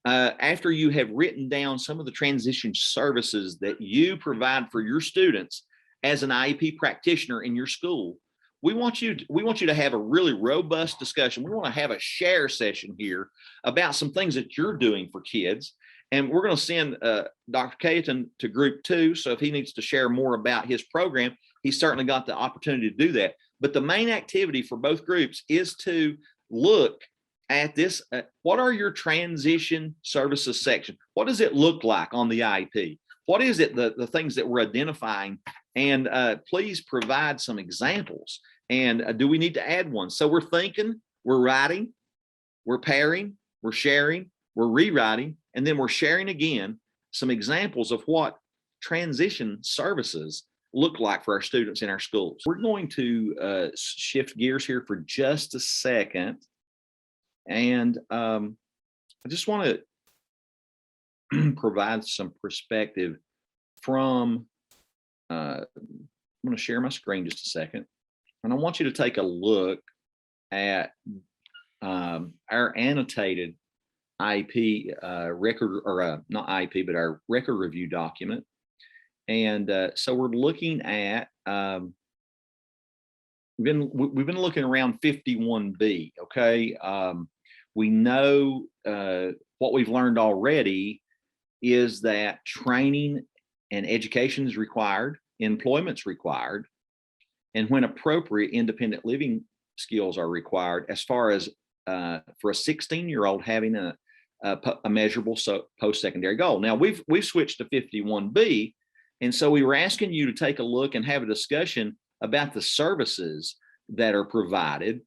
after you have written down some of the transition services that you provide for your students as an IEP practitioner in your school. We want you to have a really robust discussion. We want to have a share session here about some things that you're doing for kids. And we're going to send Dr. Caton to group 2. So if he needs to share more about his program, he's certainly got the opportunity to do that. But the main activity for both groups is to look at this. What are your transition services section? What does it look like on the IEP? What is it, the things that we're identifying? And please provide some examples. And do we need to add one? So we're thinking, we're writing, we're pairing, we're sharing, we're rewriting, and then we're sharing again some examples of what transition services look like for our students in our schools. We're going to shift gears here for just a second. And I just want to provide some perspective from, I'm going to share my screen just a second. And I want you to take a look at our annotated IEP record, or not IEP, but our record review document. And so we're looking at, we've been looking around 51B. Okay. We know what we've learned already is that training and education is required, employment's required, and when appropriate, independent living skills are required as far as for a 16-year-old having a measurable post-secondary goal. Now we've switched to 51B, and so we were asking you to take a look and have a discussion about the services that are provided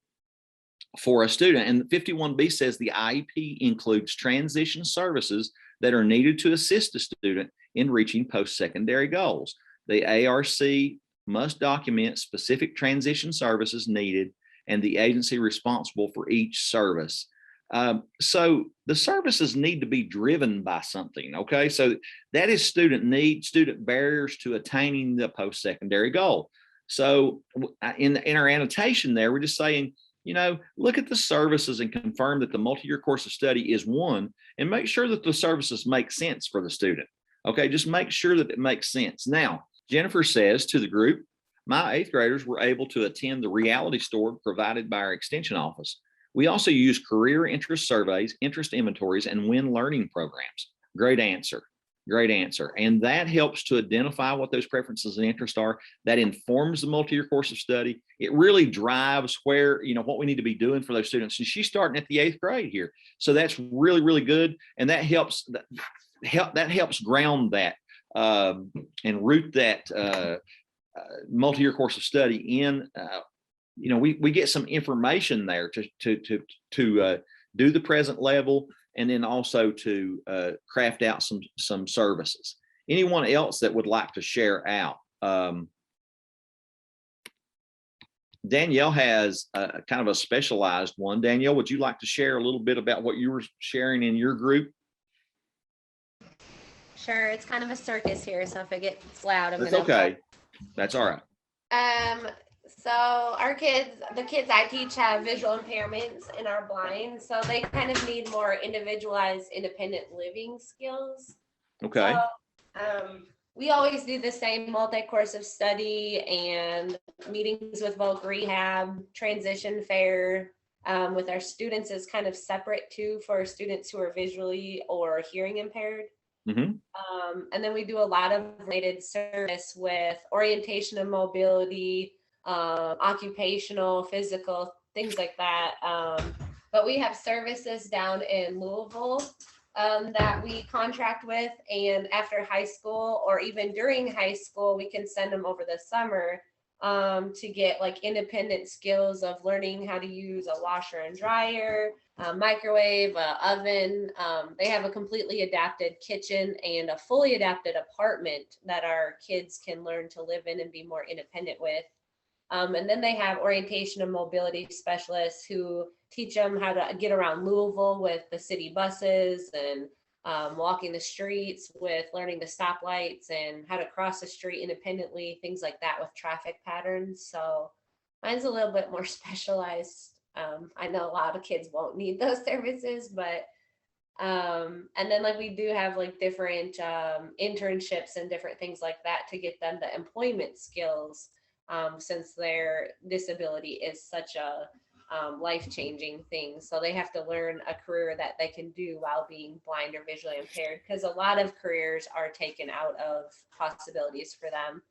for a student. And 51B says the IEP includes transition services that are needed to assist a student in reaching post-secondary goals. The ARC must document specific transition services needed and the agency responsible for each service. So the services need to be driven by something, okay? So that is student need, student barriers to attaining the post-secondary goal. So in our annotation there, we're just saying, you know, look at the services and confirm that the multi-year course of study is one, and make sure that the services make sense for the student. Okay, just make sure that it makes sense. Now, Jennifer says to the group, my 8th graders were able to attend the reality store provided by our extension office. We also use career interest surveys, interest inventories, and WIN learning programs. Great answer. Great answer. And that helps to identify what those preferences and interests are. That informs the multi-year course of study. It really drives where, you know, what we need to be doing for those students. And she's starting at the 8th grade here. So that's really, really good. And that helps ground that and root that multi-year course of study in, you know, we get some information there to do the present level, and then also to craft out some services. Anyone else that would like to share out? Danielle has kind of a specialized one. Danielle, would you like to share a little bit about what you were sharing in your group? Sure, it's kind of a circus here, so if it gets loud, That's okay. That's all right. So our kids, the kids I teach have visual impairments and are blind, so they kind of need more individualized, independent living skills. Okay. So, we always do the same multi-course of study and meetings with voc rehab, transition fair. With our students is kind of separate too for students who are visually or hearing impaired. Mm-hmm. And then we do a lot of related service with orientation and mobility, occupational, physical, things like that. But we have services down in Louisville that we contract with, and after high school or even during high school, we can send them over the summer to get like independent skills of learning how to use a washer and dryer, microwave, oven. They have a completely adapted kitchen and a fully adapted apartment that our kids can learn to live in and be more independent with. And then they have orientation and mobility specialists who teach them how to get around Louisville with the city buses and walking the streets with learning the stoplights and how to cross the street independently, things like that with traffic patterns. So mine's a little bit more specialized. I know a lot of kids won't need those services, but and then like we do have like different internships and different things like that to get them the employment skills. Since their disability is such a life-changing thing. So they have to learn a career that they can do while being blind or visually impaired, because a lot of careers are taken out of possibilities for them.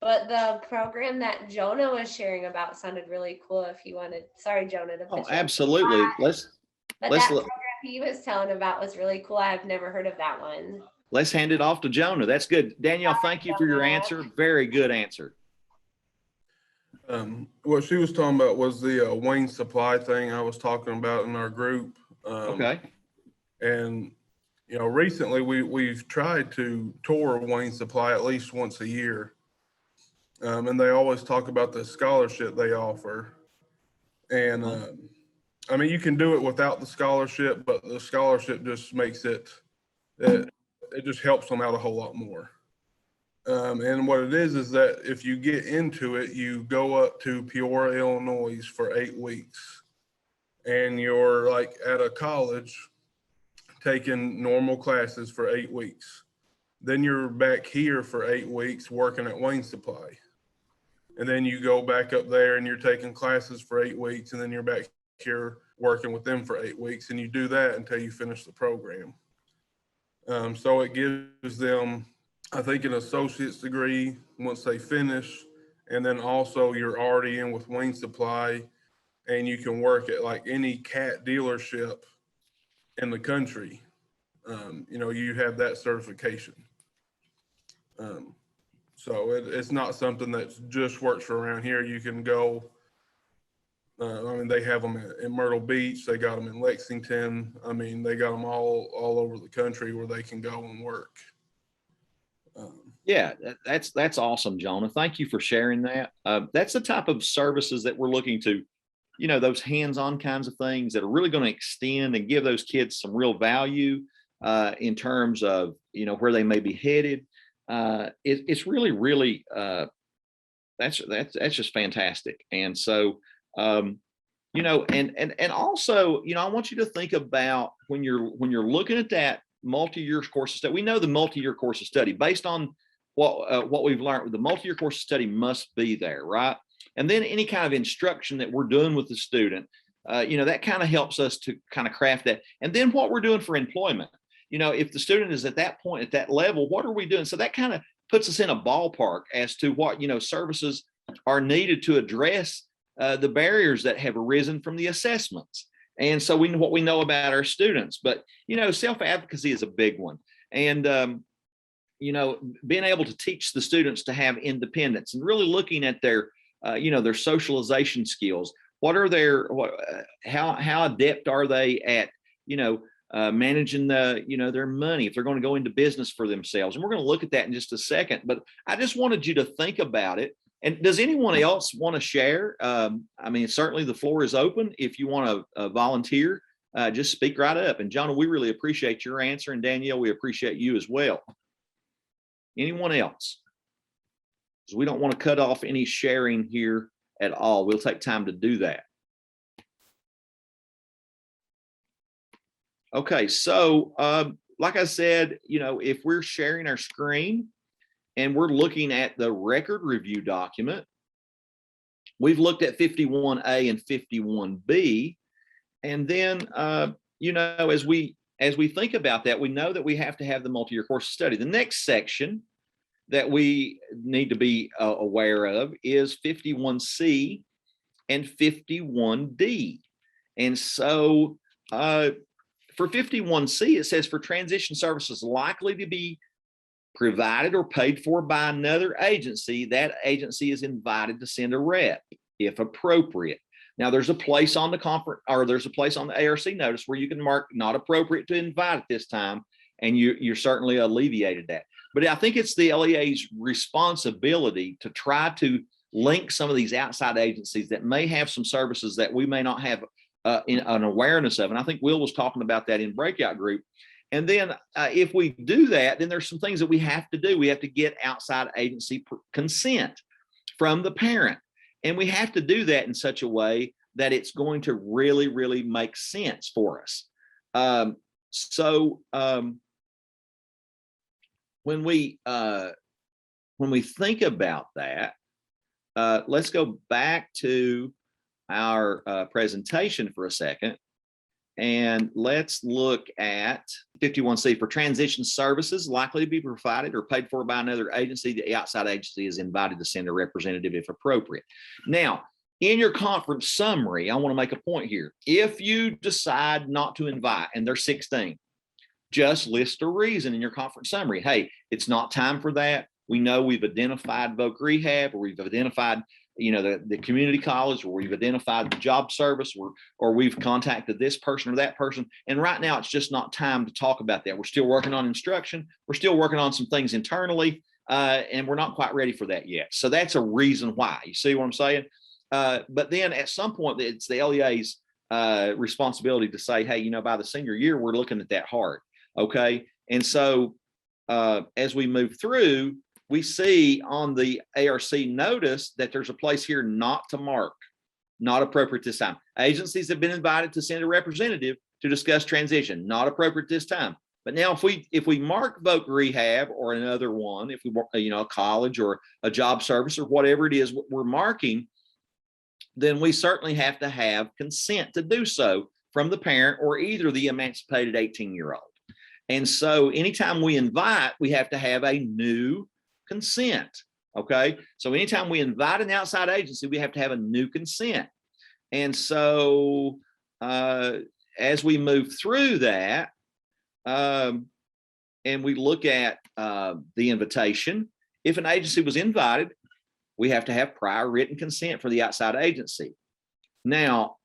But the program that Jonah was sharing about sounded really cool. If you wanted, sorry, Jonah, to put you absolutely. that program he was telling about was really cool. I've never heard of that one. Let's hand it off to Jonah. That's good. Danielle, thank you for your answer. Very good answer. What she was talking about was the Wayne Supply thing I was talking about in our group. Okay. And, you know, recently we've tried to tour Wayne Supply at least once a year. And they always talk about the scholarship they offer. And, I mean, you can do it without the scholarship, but the scholarship just makes it just helps them out a whole lot more. And what it is that if you get into it, you go up to Peoria, Illinois for 8 weeks, and you're like at a college taking normal classes for 8 weeks. Then you're back here for 8 weeks working at Wayne Supply. And then you go back up there and you're taking classes for 8 weeks, and then you're back here working with them for 8 weeks, and you do that until you finish the program. So it gives them, I think, an associate's degree once they finish, and then also you're already in with Wayne Supply, and you can work at like any cat dealership in the country. You know, you have that certification. So it's not something that just works for around here. You can go, I mean, they have them in Myrtle Beach. They got them in Lexington. I mean, they got them all over the country where they can go and work. Yeah, that's awesome, Jonah. Thank you for sharing that. That's the type of services that we're looking to, you know, those hands-on kinds of things that are really going to extend and give those kids some real value in terms of, you know, where they may be headed. It's really, really, that's just fantastic. And so, you know, and also, you know, I want you to think about when you're looking at that multi-year course of study. We know the multi-year course of study, based on what we've learned, the multi-year course of study must be there, right? And then any kind of instruction that we're doing with the student, you know, that kind of helps us to kind of craft that. And then what we're doing for employment, you know, if the student is at that point, at that level, what are we doing? So that kind of puts us in a ballpark as to what, you know, services are needed to address the barriers that have arisen from the assessments. And so we know what we know about our students, but, you know, self-advocacy is a big one. And, you know, being able to teach the students to have independence and really looking at their, you know, their socialization skills. What are their, how adept are they at, you know, managing the, you know, their money, if they're going to go into business for themselves. And we're going to look at that in just a second, but I just wanted you to think about it. And does anyone else want to share? I mean, certainly the floor is open. If you want to volunteer, just speak right up. And Jonah, we really appreciate your answer. And Danielle, we appreciate you as well. Anyone else? Because we don't want to cut off any sharing here at all. We'll take time to do that. Okay, so like I said, you know, if we're sharing our screen and we're looking at the record review document, we've looked at 51A and 51B. And then, you know, as we think about that, we know that we have to have the multi-year course of study. The next section that we need to be aware of is 51C and 51D. And so for 51C, it says for transition services likely to be provided or paid for by another agency, that agency is invited to send a rep if appropriate. Now there's a place on the conference, or there's a place on the ARC notice where you can mark not appropriate to invite at this time, and you're certainly alleviated that. But I think it's the LEA's responsibility to try to link some of these outside agencies that may have some services that we may not have in an awareness of. And I think Will was talking about that in breakout group. And then if we do that, then there's some things that we have to do. We have to get outside agency consent from the parent. And we have to do that in such a way that it's going to really, really make sense for us. When we think about that, let's go back to our presentation for a second, and let's look at 51C for transition services likely to be provided or paid for by another agency. The outside agency is invited to send a representative if appropriate. Now, in your conference summary, I want to make a point here. If you decide not to invite, and there's 16, just list a reason in your conference summary. Hey, it's not time for that. We know we've identified voc rehab, or we've identified, you know, the community college, or we've identified the job service, or we've contacted this person or that person. And right now it's just not time to talk about that. We're still working on instruction. We're still working on some things internally, and we're not quite ready for that yet. So that's a reason why. You see what I'm saying? But then at some point, it's the LEA's responsibility to say, hey, you know, by the senior year, we're looking at that hard. Okay. And so as we move through, we see on the ARC notice that there's a place here not to mark, not appropriate this time. Agencies have been invited to send a representative to discuss transition, not appropriate this time. But now if we mark voc rehab or another one, if we, a college or a job service or whatever it is we're marking, then we certainly have to have consent to do so from the parent or either the emancipated 18-year-old. And so anytime we invite, we have to have a new consent. Okay. So anytime we invite an outside agency, we have to have a new consent. And so as we move through that, and we look at the invitation, if an agency was invited, we have to have prior written consent for the outside agency. Now,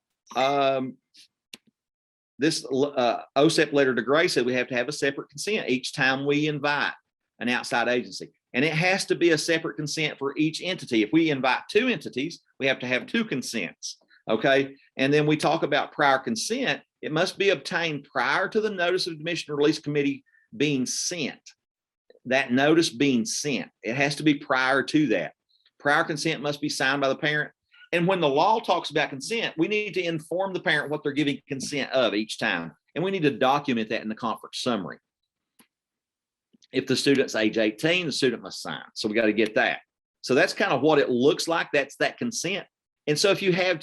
this OSEP letter to Gray said we have to have a separate consent each time we invite an outside agency. And it has to be a separate consent for each entity. If we invite 2 entities, we have to have 2 consents. Okay. And then we talk about prior consent. It must be obtained prior to the notice of admission or release committee being sent. That notice being sent. It has to be prior to that. Prior consent must be signed by the parent. And when the law talks about consent, we need to inform the parent what they're giving consent of each time. And we need to document that in the conference summary. If the student's age 18, the student must sign. So we got to get that. So that's kind of what it looks like. That's that consent. And so if you have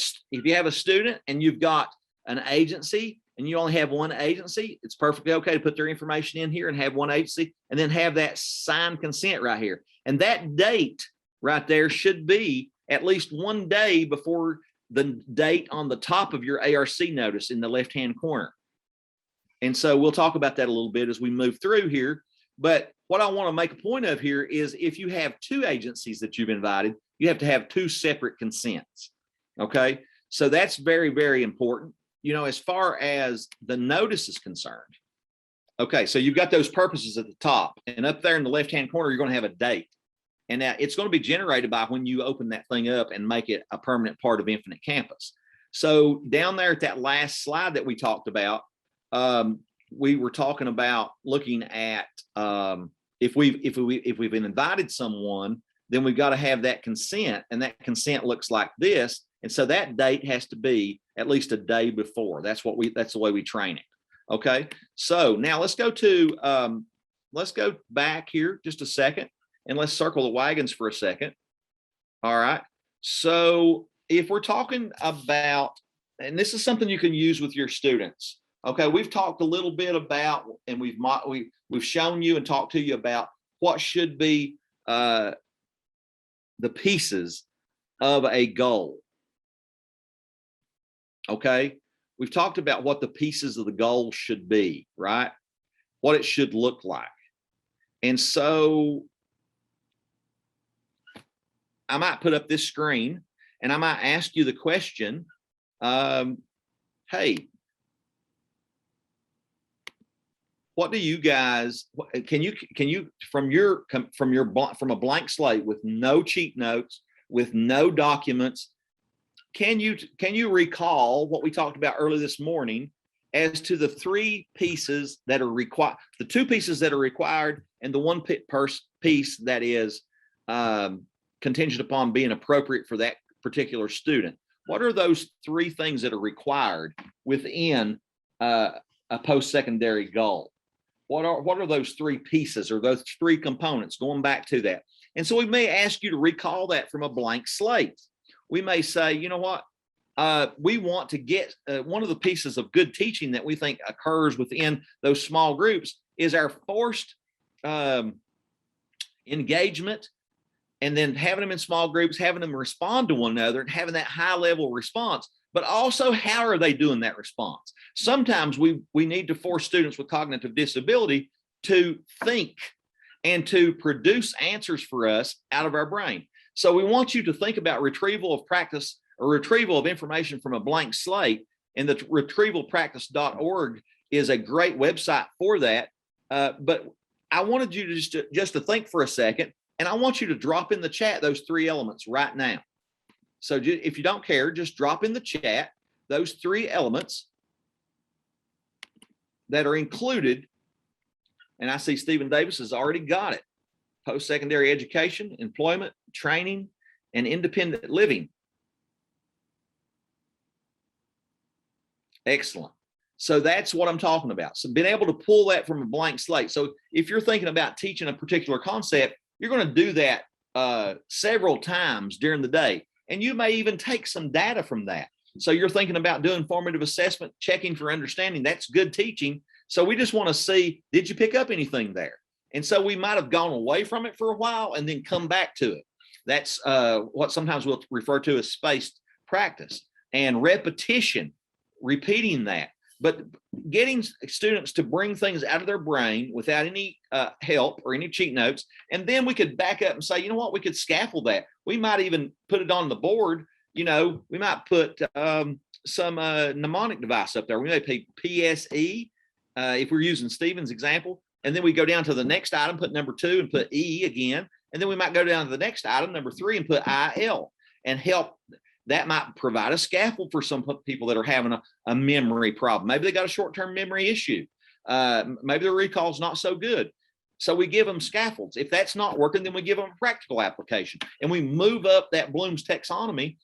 a student and you've got an agency and you only have one agency, it's perfectly okay to put their information in here and have one agency and then have that signed consent right here. And that date right there should be at least one day before the date on the top of your ARC notice in the left-hand corner. And so we'll talk about that a little bit as we move through here. But what I want to make a point of here is if you have 2 agencies that you've invited, you have to have 2 separate consents. Okay. So that's very, very important, as far as the notice is concerned. Okay. So you've got those purposes at the top, and up there in the left-hand corner, you're going to have a date. And now it's going to be generated by when you open that thing up and make it a permanent part of Infinite Campus. So down there at that last slide that we talked about, we were talking about looking at if we've invited someone, then we've got to have that consent, and that consent looks like this. And so that date has to be at least a day before. That's the way we train it. Okay. So now let's go back here just a second and let's circle the wagons for a second. All right. So if we're talking about, and this is something you can use with your students. Okay, we've talked a little bit about, and we've shown you and talked to you about what should be the pieces of a goal. Okay, we've talked about what the pieces of the goal should be, right? What it should look like. And so I might put up this screen and I might ask you the question, hey, what do you guys, can you from a blank slate with no cheat notes, with no documents, can you recall what we talked about early this morning as to the 3 pieces that are required, the 2 pieces that are required and the 1 piece that is contingent upon being appropriate for that particular student? What are those 3 things that are required within a post-secondary goal? What are those 3 pieces or those 3 components, going back to that? And so we may ask you to recall that from a blank slate. We may say, you know what, we want to get one of the pieces of good teaching that we think occurs within those small groups is our forced engagement, and then having them in small groups, having them respond to one another and having that high level response. But also, how are they doing that response? Sometimes we need to force students with cognitive disability to think and to produce answers for us out of our brain. So we want you to think about retrieval of practice or retrieval of information from a blank slate, and the retrievalpractice.org is a great website for that. But I wanted you to just to think for a second, and I want you to drop in the chat those 3 elements right now. So if you don't care, just drop in the chat those 3 elements that are included. And I see Stephen Davis has already got it. Post-secondary education, employment, training, and independent living. Excellent. So that's what I'm talking about. So being able to pull that from a blank slate. So if you're thinking about teaching a particular concept, you're going to do that several times during the day. And you may even take some data from that. So you're thinking about doing formative assessment, checking for understanding. That's good teaching. So we just want to see, did you pick up anything there? And so we might have gone away from it for a while and then come back to it. That's what sometimes we'll refer to as spaced practice and repetition, repeating that. But getting students to bring things out of their brain without any help or any cheat notes. And then we could back up and say, you know what, we could scaffold that. We might even put it on the board. You know, we might put some mnemonic device up there. We may put PSE if we're using Stephen's example. And then we go down to the next item, put number 2 and put E again. And then we might go down to the next item, number 3, and put IL and help. That might provide a scaffold for some people that are having a memory problem. Maybe they got a short-term memory issue. Maybe their recall is not so good. So we give them scaffolds. If that's not working, then we give them a practical application. And we move up that Bloom's taxonomy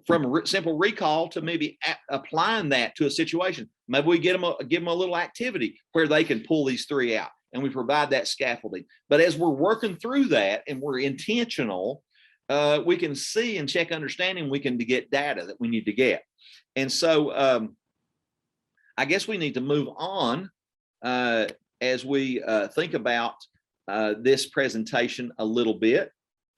from a simple recall to maybe applying that to a situation. Maybe we give them a little activity where they can pull these 3 out, and we provide that scaffolding. But as we're working through that and we're intentional, we can see and check understanding, we can get data that we need to get. And so I guess we need to move on as we think about this presentation a little bit.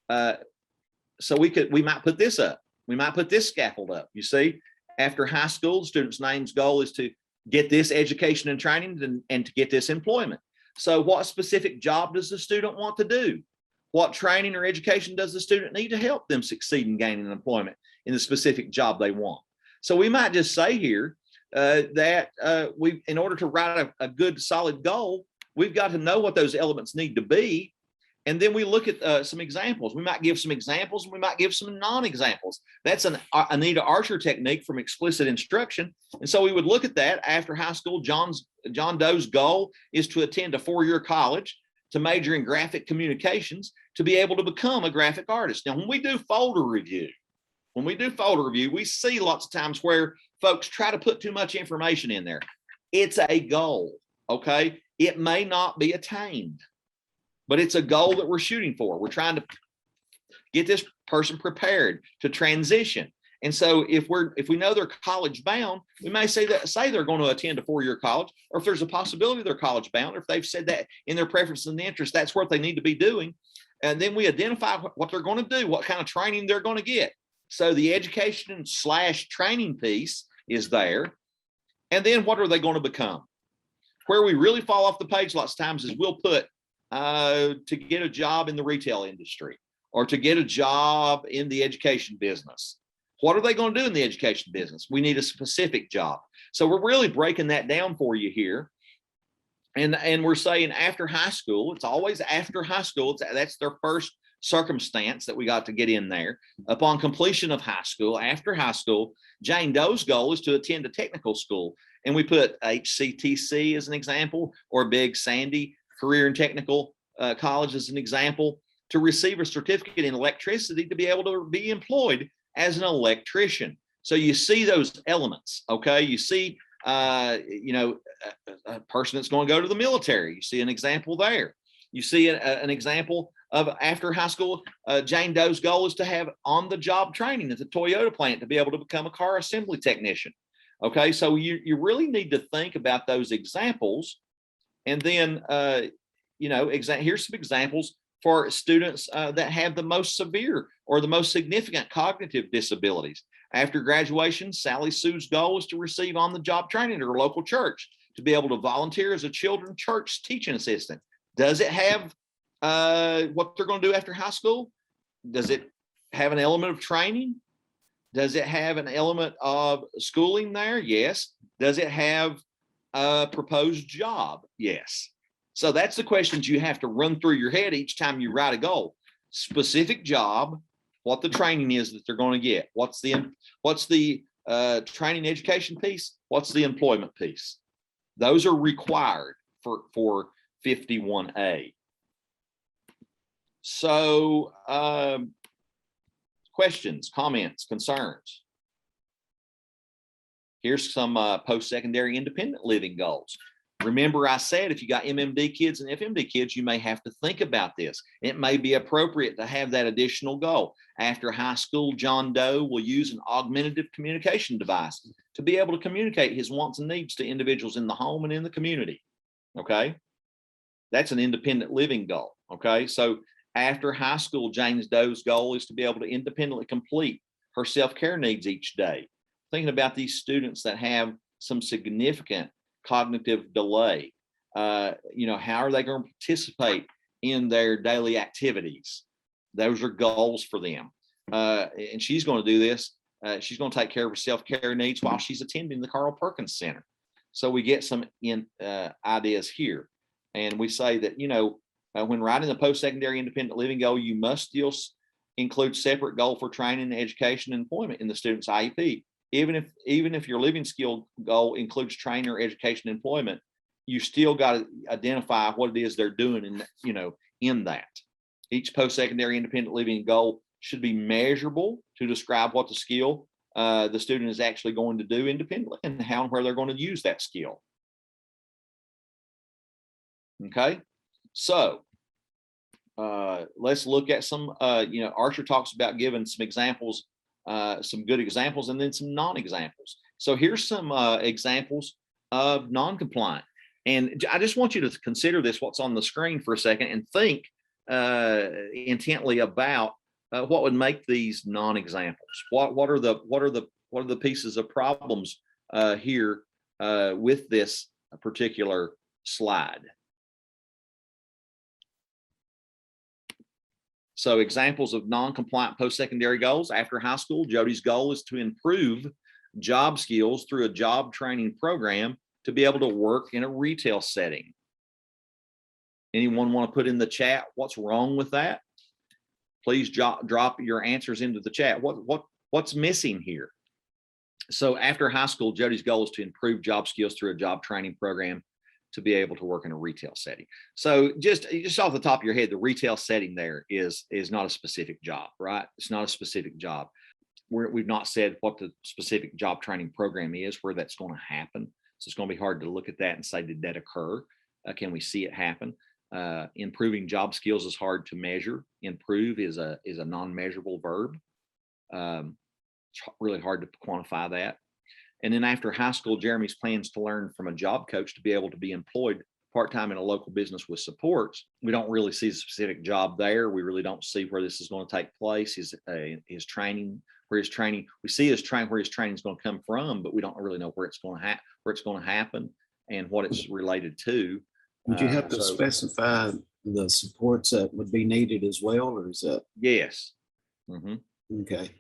So we might put this up. We might put this scaffold up. You see, after high school, the student's name's goal is to get this education and training and to get this employment. So what specific job does the student want to do? What training or education does the student need to help them succeed in gaining employment in the specific job they want? So we might just say here that in order to write a good, solid goal, we've got to know what those elements need to be. And then we look at some examples. We might give some examples and we might give some non-examples. That's an Anita Archer technique from explicit instruction. And so we would look at that. After high school, John Doe's goal is to attend a 4-year college, to major in graphic communications, to be able to become a graphic artist. Now, when we do folder review, we see lots of times where folks try to put too much information in there. It's a goal, okay? It may not be attained, but it's a goal that we're shooting for. We're trying to get this person prepared to transition. And so if we know they're college bound, we may say they're going to attend a 4-year college, or if there's a possibility they're college bound, or if they've said that in their preference and interest, that's what they need to be doing. And then we identify what they're going to do, what kind of training they're going to get. So the education / training piece is there. And then what are they going to become? Where we really fall off the page lots of times is we'll put to get a job in the retail industry or to get a job in the education business. What are they going to do in the education business? We need a specific job. So we're really breaking that down for you here. And we're saying after high school, it's always after high school. That's their first circumstance that we got to get in there. Upon completion of high school, after high school, Jane Doe's goal is to attend a technical school. And we put HCTC as an example, or Big Sandy Career and Technical College as an example, to receive a certificate in electricity to be able to be employed as an electrician. So you see those elements, okay? You see, a person that's going to go to the military. You see an example there. You see an example of after high school, Jane Doe's goal is to have on-the-job training at the Toyota plant to be able to become a car assembly technician. Okay, so you really need to think about those examples. And then, here's some examples for students that have the most severe or the most significant cognitive disabilities. After graduation, Sally Sue's goal is to receive on-the-job training at her local church to be able to volunteer as a children's church teaching assistant. Does it have what they're going to do after high school? Does it have an element of training? Does it have an element of schooling there? Yes. Does it have a proposed job? Yes. So that's the questions you have to run through your head each time you write a goal. Specific job, what the training is that they're going to get. What's the training education piece? What's the employment piece? Those are required for 51A. So questions, comments, concerns? Here's some post-secondary independent living goals. Remember, I said if you got MMD kids and FMD kids, you may have to think about this. It may be appropriate to have that additional goal. After high school, John Doe will use an augmentative communication device to be able to communicate his wants and needs to individuals in the home and in the community. Okay, that's an independent living goal. Okay, so after high school, James Doe's goal is to be able to independently complete her self-care needs each day. Thinking about these students that have some significant cognitive delay, how are they going to participate in their daily activities? Those are goals for them. And she's going to do this. She's going to take care of her self-care needs while she's attending the Carl Perkins Center. So we get some ideas here. And we say that, when writing the post-secondary independent living goal, you must still include separate goal for training, education, and employment in the student's IEP. Even if your living skill goal includes training or education and employment, you still got to identify what it is they're doing in that. Each post-secondary independent living goal should be measurable to describe what the skill the student is actually going to do independently and how and where they're going to use that skill. Okay, so let's look at some, Archer talks about giving some examples, some good examples, and then some non-examples. So here's some examples of non-compliant. And I just want you to consider this, what's on the screen for a second, and think intently about what would make these non-examples. What are the pieces of problems here with this particular slide? So examples of non-compliant post-secondary goals. After high school, Jody's goal is to improve job skills through a job training program to be able to work in a retail setting. Anyone want to put in the chat what's wrong with that? Please drop your answers into the chat. What's missing here? So after high school, Jody's goal is to improve job skills through a job training program to be able to work in a retail setting. So just off the top of your head, the retail setting there is not a specific job, right? It's not a specific job. We've not said what the specific job training program is, where that's going to happen. So it's going to be hard to look at that and say, did that occur? Can we see it happen? Improving job skills is hard to measure. Improve is a non-measurable verb. It's really hard to quantify that. And then after high school, Jeremy's plans to learn from a job coach to be able to be employed part-time in a local business with supports. We don't really see a specific job there. We really don't see where this is going to take place. His training, where his training is going to come from, but we don't really know where it's going to happen and what it's related to. Would you have to specify the supports that would be needed as well, or is that? Yes. Mm-hmm. Okay.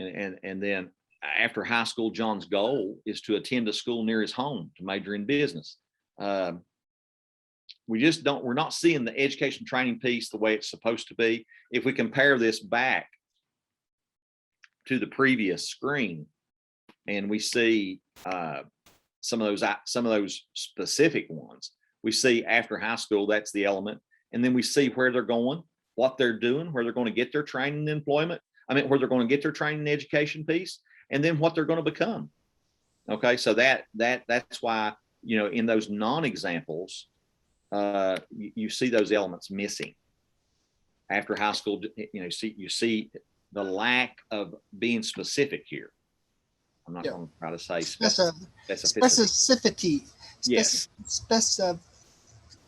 And then after high school, John's goal is to attend a school near his home to major in business. We're not seeing the education training piece the way it's supposed to be. If we compare this back to the previous screen and we see some of those specific ones, we see after high school, that's the element. And then we see where they're going, what they're doing, where they're going to get their training and employment. Where they're going to get their training and education piece, and then what they're going to become. Okay, so that's why, in those non-examples, you see those elements missing. After high school, you see the lack of being specific here. I'm not going to try to say specificity. Yes.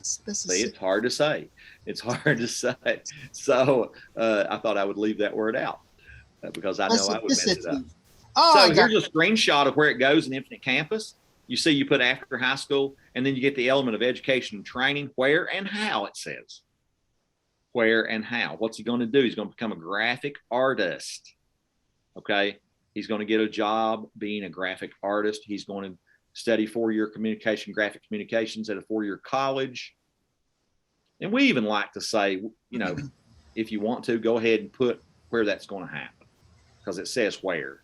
See, it's hard to say. So I thought I would leave that word out because I know I would mess it up. So here's a screenshot of where it goes in Infinite Campus. You see, you put after high school, and then you get the element of education and training, where and how, it says. Where and how. What's he going to do? He's going to become a graphic artist. Okay. He's going to get a job being a graphic artist. He's going to study 4-year graphic communications at a 4-year college. And we even like to say, if you want to, go ahead and put where that's going to happen, because it says where.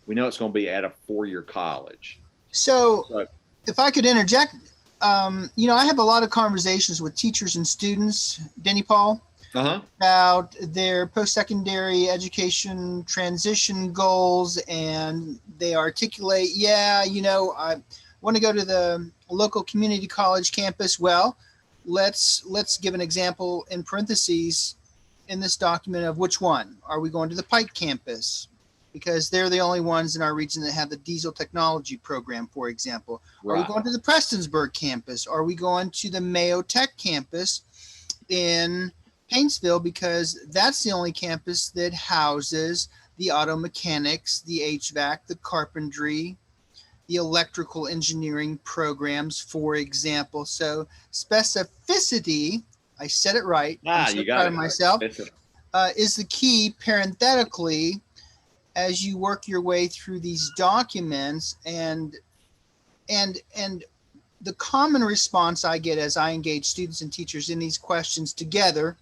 We know it's going to be at a 4-year college. So if I could interject, I have a lot of conversations with teachers and students, Denny Paul, about their post-secondary education transition goals, and they articulate, yeah, you know, I want to go to the local community college campus. Well, let's give an example in parentheses in this document of which one. Are we going to the Pike campus? Because they're the only ones in our region that have the diesel technology program, for example. Are we going to the Prestonsburg campus? Are we going to the Mayo Tech campus in Painesville, because that's the only campus that houses the auto mechanics, the HVAC, the carpentry, the electrical engineering programs, for example. So specificity, I said it right. I'm so proud of myself. Is the key parenthetically as you work your way through these documents. And the common response I get as I engage students and teachers in these questions together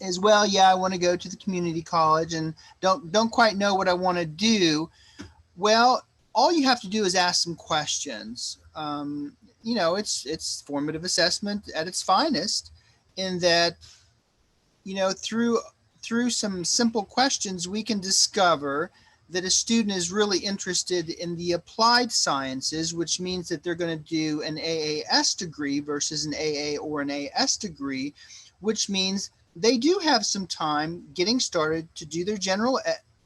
is, well, yeah, I want to go to the community college and don't quite know what I want to do. Well, all you have to do is ask some questions. You know, it's formative assessment at its finest, in that, you know, through some simple questions, we can discover that a student is really interested in the applied sciences, which means that they're going to do an AAS degree versus an AA or an AS degree, which means they do have some time getting started to do their general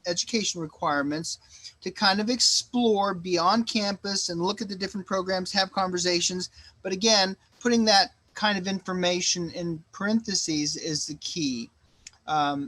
education requirements, to kind of explore beyond campus and look at the different programs, have conversations. But again, putting that kind of information in parentheses is the key,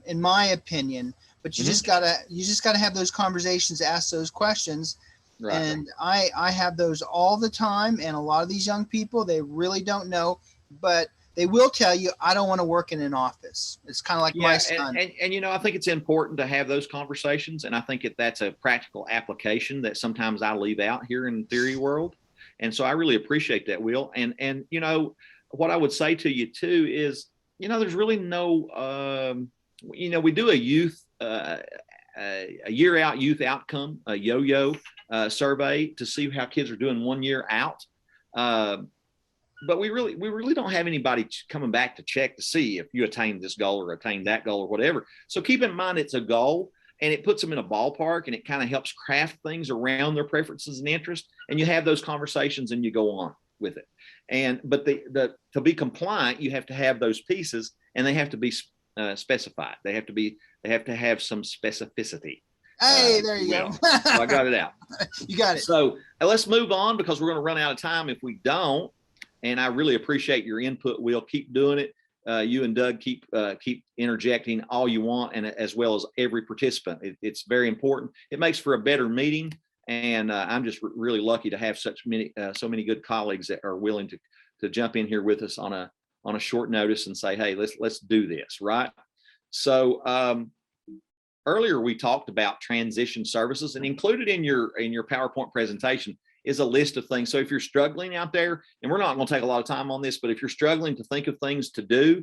in my opinion. But you just gotta have those conversations, ask those questions. Right. And I have those all the time. And a lot of these young people, they really don't know, but they will tell you, I don't want to work in an office. It's kind of like my son. And you know, I think it's important to have those conversations. And I think that's a practical application that sometimes I leave out here in the theory world. And so I really appreciate that, Will. And you know, what I would say to you too is, you know, there's really no, you know, we do a year out youth outcome, a yo-yo survey to see how kids are doing 1 year out. But we really don't have anybody coming back to check to see if you attained this goal or attained that goal or whatever. So keep in mind it's a goal, and it puts them in a ballpark, and it kind of helps craft things around their preferences and interests. And you have those conversations and you go on with it. But to be compliant, you have to have those pieces, and they have to be specified. They have to have some specificity. Hey, there you go. So I got it out. You got it. So let's move on, because we're going to run out of time if we don't. And I really appreciate your input, Will. Keep doing it. You and Doug keep interjecting all you want, and as well as every participant. It's very important. It makes for a better meeting, and I'm just really lucky to have so many good colleagues that are willing to jump in here with us on a short notice and say, hey, let's do this, right? So earlier we talked about transition services, and included in your PowerPoint presentation is a list of things. So if you're struggling out there, and we're not going to take a lot of time on this, but if you're struggling to think of things to do,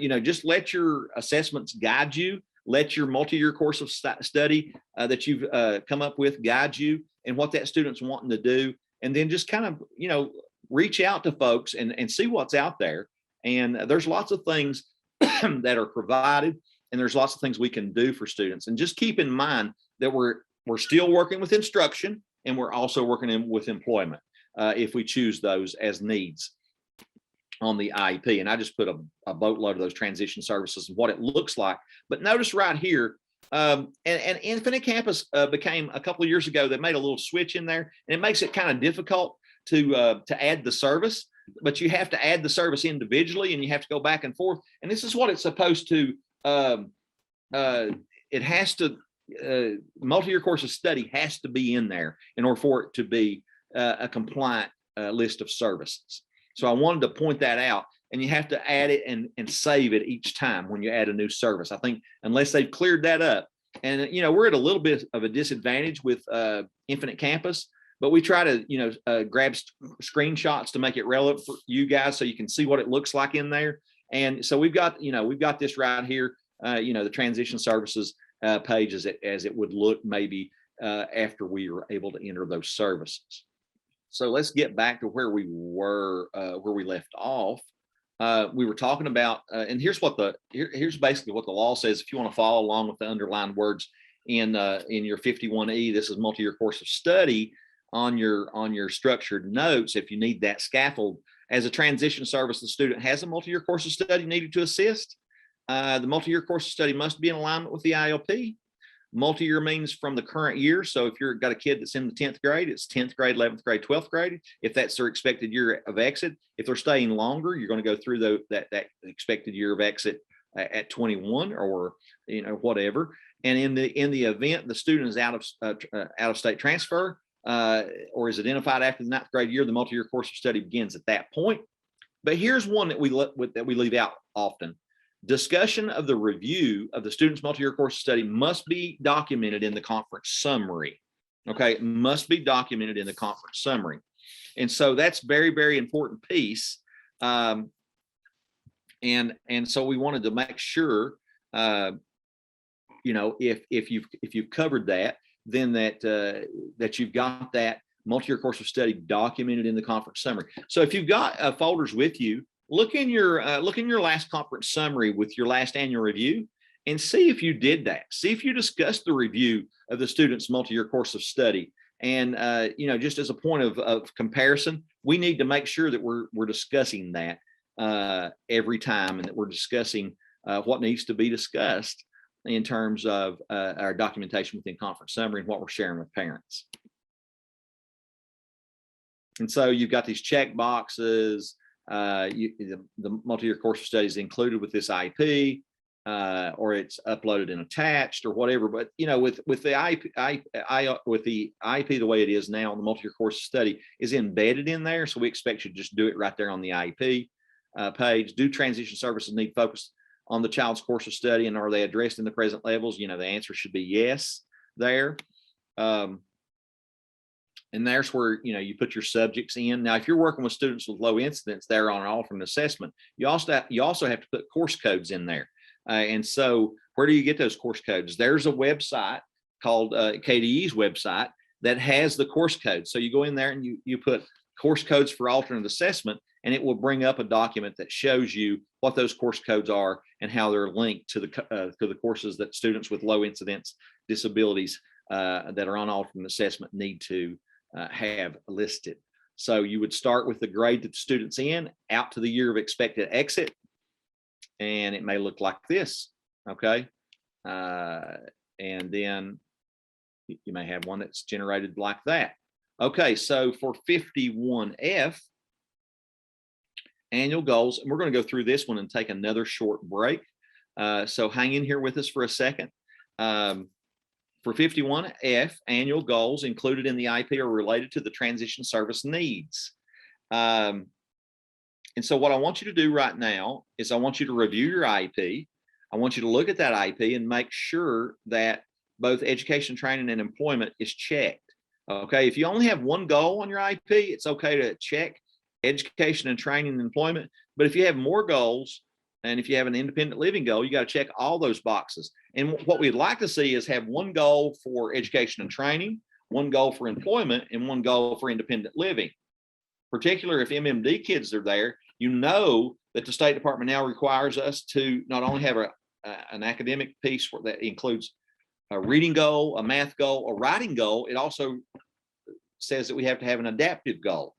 you know, just let your assessments guide you. Let your multi-year course of study that you've come up with guide you and what that student's wanting to do. And then just kind of, you know, reach out to folks and see what's out there. And there's lots of things that are provided, and there's lots of things we can do for students. And just keep in mind that we're still working with instruction, and we're also working with employment if we choose those as needs on the IEP. And I just put a boatload of those transition services and what it looks like. But notice right here, and Infinite Campus became, a couple of years ago, they made a little switch in there, and it makes it kind of difficult to add the service. But you have to add the service individually, and you have to go back and forth. And this is what it's supposed to. It has to. Multi-year course of study has to be in there in order for it to be a compliant list of services. So I wanted to point that out, and you have to add it and save it each time when you add a new service. I think unless they've cleared that up, and you know, we're at a little bit of a disadvantage with Infinite Campus, but we try to, you know, grab screenshots to make it relevant for you guys so you can see what it looks like in there. And so we've got this right here, you know, the transition services page as it would look maybe after we were able to enter those services. So let's get back to where we were, where we left off. we were talking about, and here's basically what the law says. If you want to follow along with the underlined words in your 51E, this is multi-year course of study on your structured notes. If you need that scaffold as a transition service, the student has a multi-year course of study needed to assist. The multi-year course of study must be in alignment with the ILP. Multi-year means from the current year. So if you've got a kid that's in the 10th grade, it's 10th grade, 11th grade, 12th grade. If that's their expected year of exit, if they're staying longer, you're going to go through that expected year of exit at 21 or whatever. And in the event the student is out of state transfer or is identified after the 9th grade year, the multi-year course of study begins at that point. But here's one that we leave out often. Discussion of the review of the student's multi-year course of study must be documented in the conference summary. Okay, it must be documented in the conference summary. And so that's very, very important piece. And so we wanted to make sure, if you've covered that, then that you've got that multi-year course of study documented in the conference summary. So if you've got folders with you, look in your last conference summary with your last annual review and see if you did that. See if you discussed the review of the student's multi-year course of study. And just as a point of comparison, we need to make sure that we're discussing that every time, and that we're discussing what needs to be discussed in terms of our documentation within conference summary and what we're sharing with parents. And so you've got these check boxes. The multi-year course of study is included with this IEP, or it's uploaded and attached or whatever. But with the IEP the way it is now, the multi-year course of study is embedded in there. So we expect you to just do it right there on the IEP page. Do transition services need focus on the child's course of study, and are they addressed in the present levels? The answer should be yes there. And there's where, you put your subjects in. Now, if you're working with students with low incidence, they're on an alternate assessment. You also have to put course codes in there. And so where do you get those course codes? There's a website called KDE's website that has the course codes. So you go in there and you put course codes for alternate assessment, and it will bring up a document that shows you what those course codes are and how they're linked to the courses that students with low incidence disabilities that are on alternate assessment need to have listed. So you would start with the grade that the student's in out to the year of expected exit, and it may look like this. Okay, and then you may have one that's generated like that. Okay, so for 51F, annual goals, and we're going to go through this one and take another short break. So hang in here with us for a second. For 51F, annual goals included in the IEP are related to the transition service needs. And so what I want you to do right now is I want you to review your IEP. I want you to look at that IEP and make sure that both education, training, and employment is checked. Okay, if you only have one goal on your IEP, it's okay to check education and training and employment. But if you have more goals, and if you have an independent living goal, you got to check all those boxes. And what we'd like to see is have one goal for education and training, one goal for employment, and one goal for independent living. Particularly if MMD kids are there, that the State Department now requires us to not only have an academic piece that includes a reading goal, a math goal, a writing goal. It also says that we have to have an adaptive goal,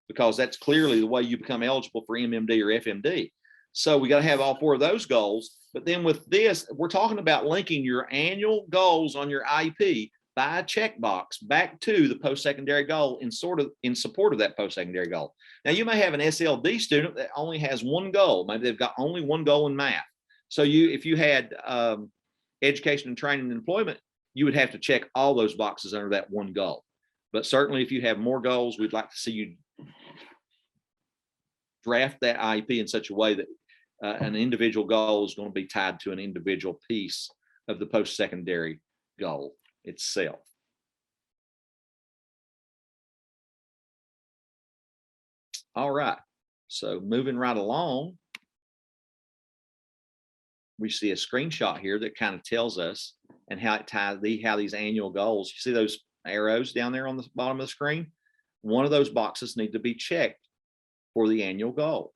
because that's clearly the way you become eligible for MMD or FMD. So we got to have all four of those goals. But then with this, we're talking about linking your annual goals on your IEP by a checkbox back to the post-secondary goal in support of that post-secondary goal. Now, you may have an SLD student that only has one goal. Maybe they've got only one goal in math. So if you had education and training and employment, you would have to check all those boxes under that one goal. But certainly if you have more goals, we'd like to see you draft that IEP in such a way that an individual goal is going to be tied to an individual piece of the post-secondary goal itself. All right, so moving right along, we see a screenshot here that kind of tells us and how it ties how these annual goals. You see those arrows down there on the bottom of the screen? One of those boxes need to be checked for the annual goal.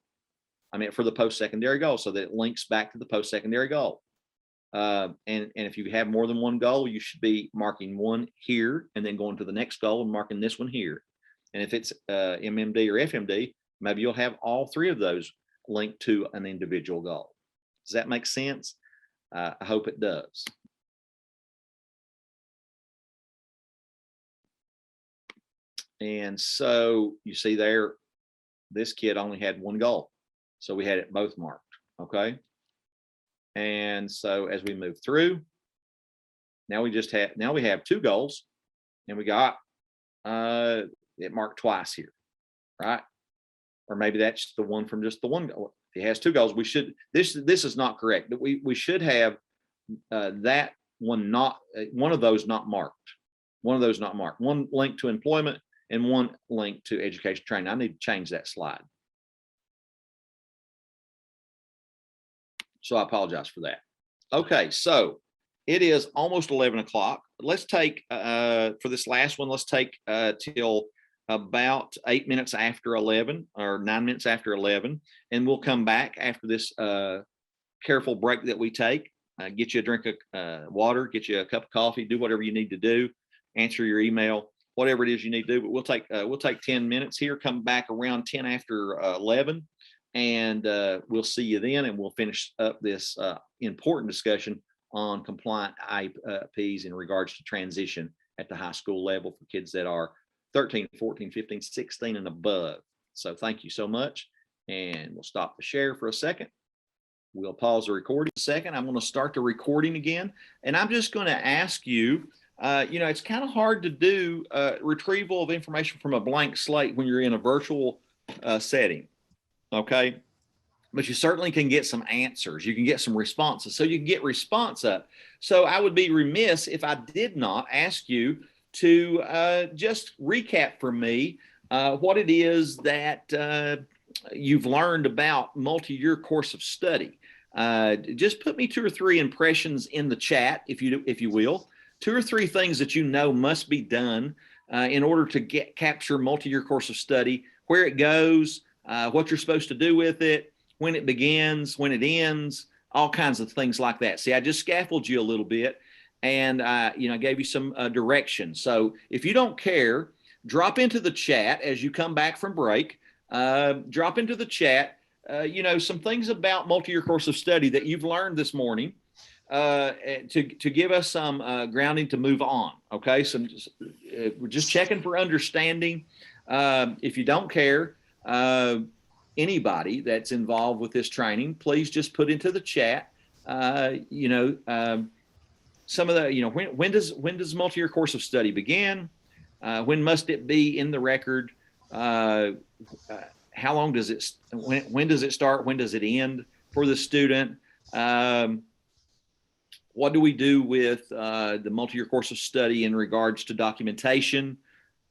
for the post-secondary goal, so that it links back to the post-secondary goal. And if you have more than one goal, you should be marking one here and then going to the next goal and marking this one here. And if it's MMD or FMD, maybe you'll have all three of those linked to an individual goal. Does that make sense? I hope it does. And so you see there, this kid only had one goal. So we had it both marked, okay? And so as we move through, now we have two goals, and we got it marked twice here, right? Or maybe that's the one from just the one goal. If he has two goals, we should, this is not correct, but we should have that one one of those not marked. One of those not marked. One linked to employment and one linked to education training. I need to change that slide. So I apologize for that. Okay, so it is almost 11 o'clock. Let's take, for this last one, let's take till about 8 minutes after 11 or 9 minutes after 11. And we'll come back after this careful break that we take, get you a drink of water, get you a cup of coffee, do whatever you need to do, answer your email, whatever it is you need to do. But we'll take 10 minutes here, come back around 10 after 11. And we'll see you then, and we'll finish up this important discussion on compliant IEPs in regards to transition at the high school level for kids that are 13, 14, 15, 16 and above. So thank you so much. And we'll stop the share for a second. We'll pause the recording a second. I'm going to start the recording again. And I'm just going to ask you, it's kind of hard to do retrieval of information from a blank slate when you're in a virtual setting. Okay, but you certainly can get some answers. You can get some responses, so you can get response up. So I would be remiss if I did not ask you to just recap for me what it is that you've learned about multi-year course of study. Just put me 2 or 3 impressions in the chat, if you will. 2 or 3 things that you know must be done in order to capture multi-year course of study, where it goes, what you're supposed to do with it, when it begins, when it ends, all kinds of things like that. See, I just scaffolded you a little bit, and I gave you some direction. So if you don't care, drop into the chat as you come back from break. Drop into the chat, some things about multi-year course of study that you've learned this morning to give us some grounding to move on. Okay, so we're just checking for understanding. If you don't care, anybody that's involved with this training, please just put into the chat, some of the, when does multi-year course of study begin? When must it be in the record? How long does it, when does it start? When does it end for the student? What do we do with the multi-year course of study in regards to documentation?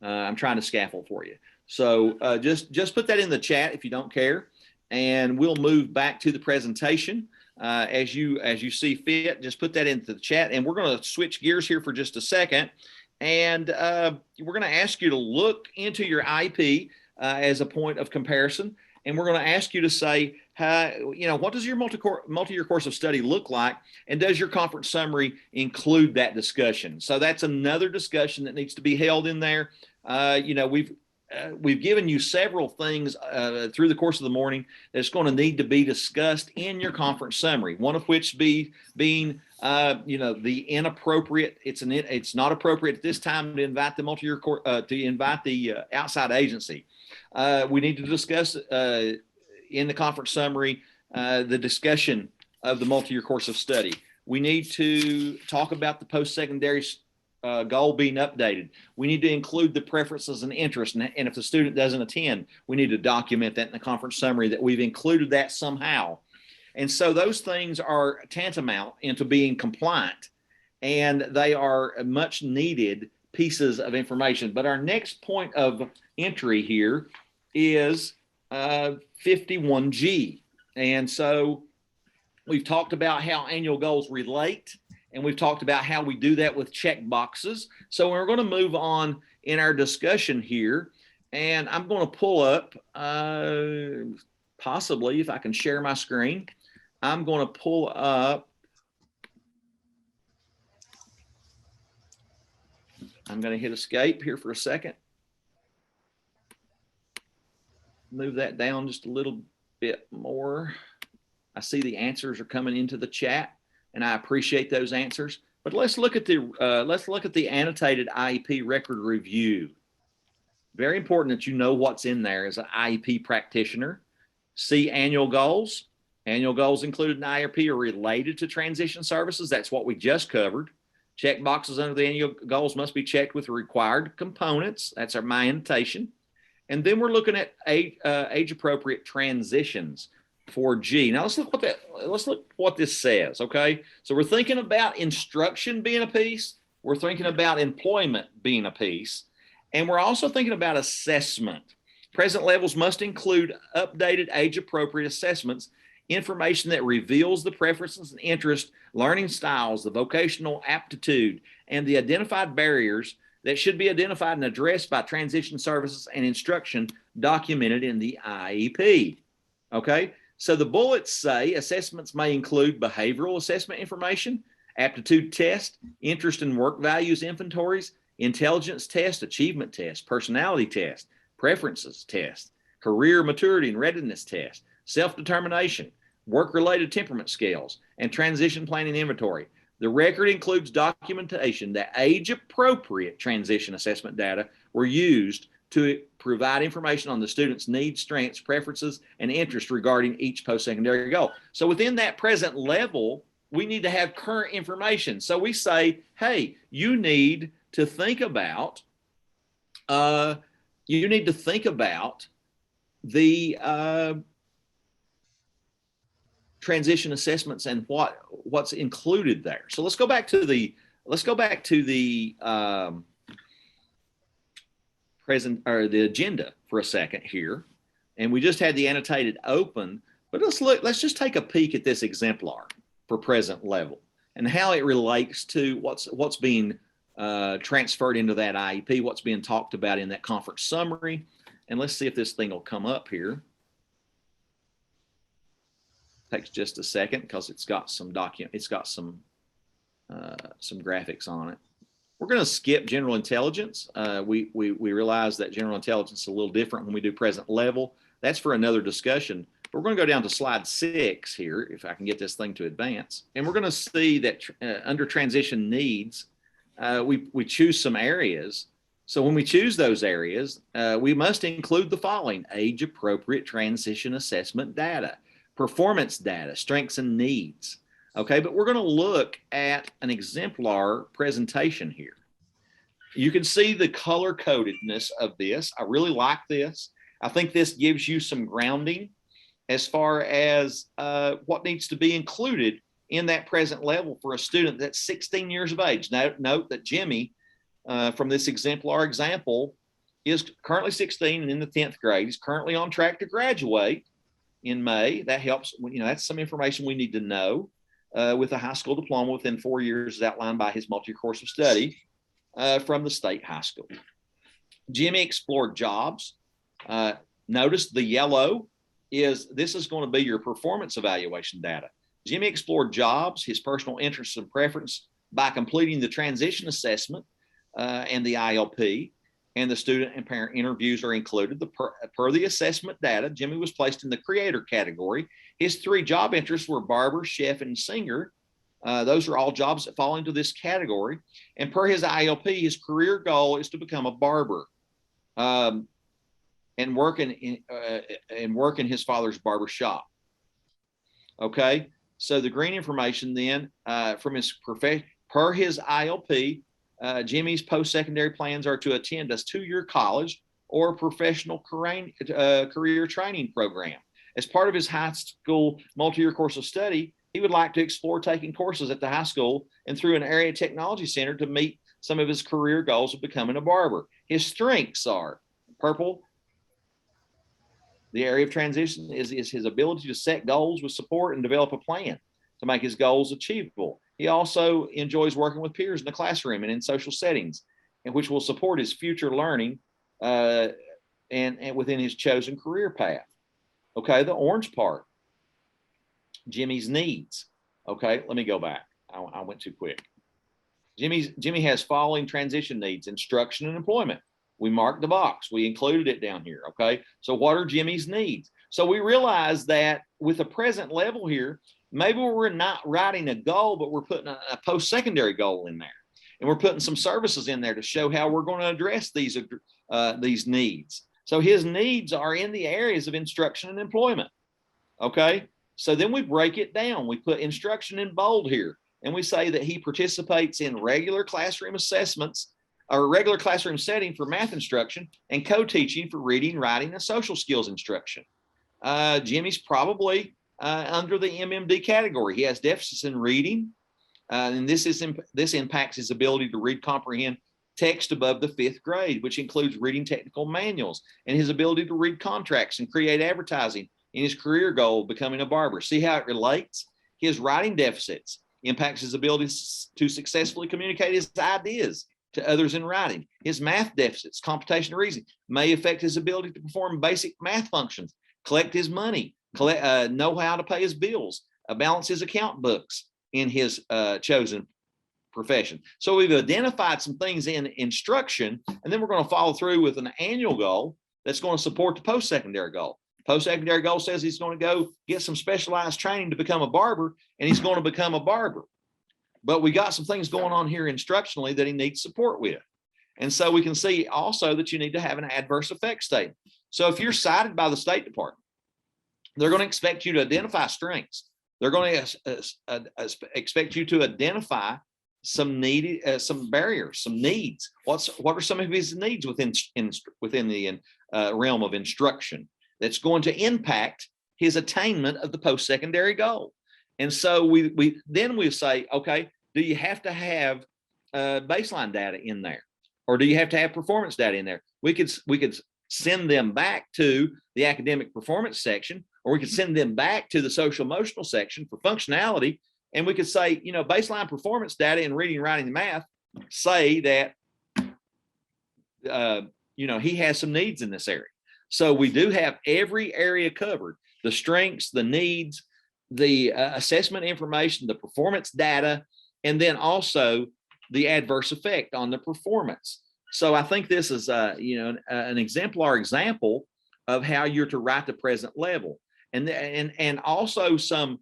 I'm trying to scaffold for you. So just put that in the chat if you don't care, and we'll move back to the presentation as you see fit. Just put that into the chat, and we're going to switch gears here for just a second, and we're going to ask you to look into your IEP as a point of comparison, and we're going to ask you to say, what does your multi-year course of study look like, and does your conference summary include that discussion? So that's another discussion that needs to be held in there. We've given you several things through the course of the morning that's going to need to be discussed in your conference summary. One of which being, the inappropriate. It's not appropriate at this time to invite the multi-year course to invite the outside agency. We need to discuss in the conference summary the discussion of the multi-year course of study. We need to talk about the post-secondary goal being updated. We need to include the preferences and interests, and if the student doesn't attend, we need to document that in the conference summary that we've included that somehow. And so those things are tantamount into being compliant, and they are much needed pieces of information. But our next point of entry here is 51G. And so we've talked about how annual goals relate, and we've talked about how we do that with check boxes. So we're going to move on in our discussion here, and I'm going to pull up possibly, if I can share my screen, I'm going to pull up. I'm going to hit escape here for a second. Move that down just a little bit more. I see the answers are coming into the chat, and I appreciate those answers. But let's look at the annotated IEP record review. Very important that you know what's in there as an IEP practitioner. See annual goals. Annual goals included in IEP are related to transition services. That's what we just covered. Check boxes under the annual goals must be checked with the required components. That's my annotation. And then we're looking at age-appropriate transitions for G. Now let's look what this says, okay? So we're thinking about instruction being a piece. We're thinking about employment being a piece. And we're also thinking about assessment. Present levels must include updated age-appropriate assessments, information that reveals the preferences and interests, learning styles, the vocational aptitude, and the identified barriers that should be identified and addressed by transition services and instruction documented in the IEP. Okay, so the bullets say assessments may include behavioral assessment information, aptitude test, interest and work values inventories, intelligence test, achievement test, personality test, preferences test, career maturity and readiness test, self-determination, work-related temperament scales, and transition planning inventory. The record includes documentation that age-appropriate transition assessment data were used to provide information on the student's needs, strengths, preferences, and interests regarding each post-secondary goal. So within that present level, we need to have current information. So we say, hey, you need to think about the transition assessments and what's included there. So let's go back to the the agenda for a second here, and we just had the annotated open. But let's just take a peek at this exemplar for present level and how it relates to what's being transferred into that IEP, what's being talked about in that conference summary. And let's see if this thing will come up here. Takes just a second because it's got some some graphics on it. We're going to skip general intelligence. We realize that general intelligence is a little different when we do present level. That's for another discussion. But we're going to go down to slide 6 here, if I can get this thing to advance. And we're going to see that under transition needs, we choose some areas. So when we choose those areas, we must include the following: age-appropriate transition assessment data, performance data, strengths and needs. Okay, but we're going to look at an exemplar presentation here. You can see the color codedness of this. I really like this. I think this gives you some grounding as far as what needs to be included in that present level for a student that's 16 years of age. Note that Jimmy, from this exemplar example, is currently 16 and in the 10th grade. He's currently on track to graduate in May. That helps. That's some information we need to know with a high school diploma within 4 years as outlined by his multi-year course of study from the state high school. Jimmy explored jobs. Notice the yellow this is going to be your performance evaluation data. Jimmy explored jobs, his personal interests and preference by completing the transition assessment and the ILP. And the student and parent interviews are included. Per the assessment data, Jimmy was placed in the creator category. His 3 job interests were barber, chef, and singer. Those are all jobs that fall into this category. And per his ILP, his career goal is to become a barber and work in his father's barber shop. Okay, so the green information then from his per his ILP, Jimmy's post-secondary plans are to attend a 2-year college or professional career training program. As part of his high school multi-year course of study, he would like to explore taking courses at the high school and through an area technology center to meet some of his career goals of becoming a barber. His strengths are purple. The area of transition is his ability to set goals with support and develop a plan to make his goals achievable. He also enjoys working with peers in the classroom and in social settings, and which will support his future learning and within his chosen career path. Okay, the orange part, Jimmy's needs. Okay, let me go back. I went too quick. Jimmy has following transition needs: instruction and employment. We marked the box. We included it down here. Okay, so what are Jimmy's needs? So we realize that with the present level here, maybe we're not writing a goal, but we're putting a post-secondary goal in there, and we're putting some services in there to show how we're going to address these needs. So his needs are in the areas of instruction and employment. Okay, so then we break it down. We put instruction in bold here, and we say that he participates in regular classroom assessments or regular classroom setting for math instruction and co-teaching for reading, writing, and social skills instruction. Jimmy's probably under the MMD category. He has deficits in reading, and this impacts his ability to read, comprehend text above the 5th grade, which includes reading technical manuals, and his ability to read contracts and create advertising in his career goal of becoming a barber. See how it relates? His writing deficits impacts his ability to successfully communicate his ideas to others in writing. His math deficits, computation and reasoning, may affect his ability to perform basic math functions, collect his money, know how to pay his bills, balance his account books in his chosen profession. So we've identified some things in instruction, and then we're going to follow through with an annual goal that's going to support the post-secondary goal. Post-secondary goal says he's going to go get some specialized training to become a barber, and he's going to become a barber. But we got some things going on here instructionally that he needs support with. And so we can see also that you need to have an adverse effect statement. So if you're cited by the State Department, they're going to expect you to identify strengths. They're going to expect you to identify some some barriers, some needs. What are some of his needs within the realm of instruction that's going to impact his attainment of the post-secondary goal? And so we say, okay, do you have to have baseline data in there, or do you have to have performance data in there? We could send them back to the academic performance section, or we could send them back to the social emotional section for functionality. And we could say, baseline performance data in reading, writing, and math say that, he has some needs in this area. So we do have every area covered: the strengths, the needs, the assessment information, the performance data, and then also the adverse effect on the performance. So I think this is, an exemplar example of how you're to write the present level, and also some,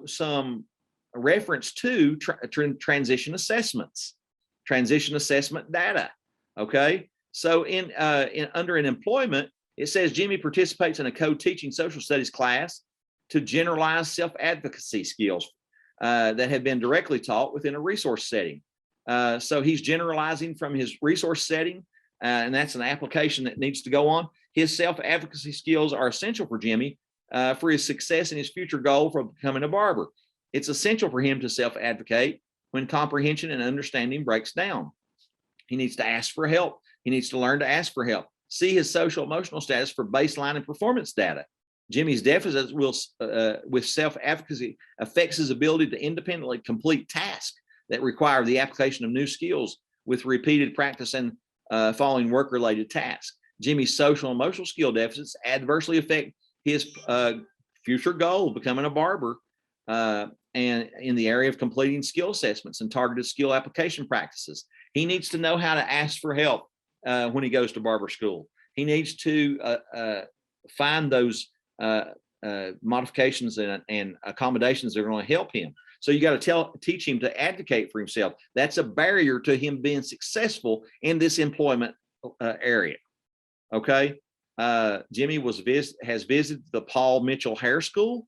some reference to transition assessments, transition assessment data. Okay, so under an employment, it says Jimmy participates in a co-teaching social studies class to generalize self-advocacy skills that have been directly taught within a resource setting. So he's generalizing from his resource setting, and that's an application that needs to go on. His self-advocacy skills are essential for Jimmy for his success in his future goal for becoming a barber. It's essential for him to self-advocate when comprehension and understanding breaks down. He needs to ask for help. He needs to learn to ask for help. See his social emotional status for baseline and performance data. Jimmy's deficits with self-advocacy affects his ability to independently complete tasks that require the application of new skills with repeated practice and following work-related tasks. Jimmy's social emotional skill deficits adversely affect his future goal of becoming a barber, and in the area of completing skill assessments and targeted skill application practices. He needs to know how to ask for help when he goes to barber school. He needs to find those modifications and accommodations that are going to help him. So you got to teach him to advocate for himself. That's a barrier to him being successful in this employment area. Okay. Jimmy has visited the Paul Mitchell Hair School.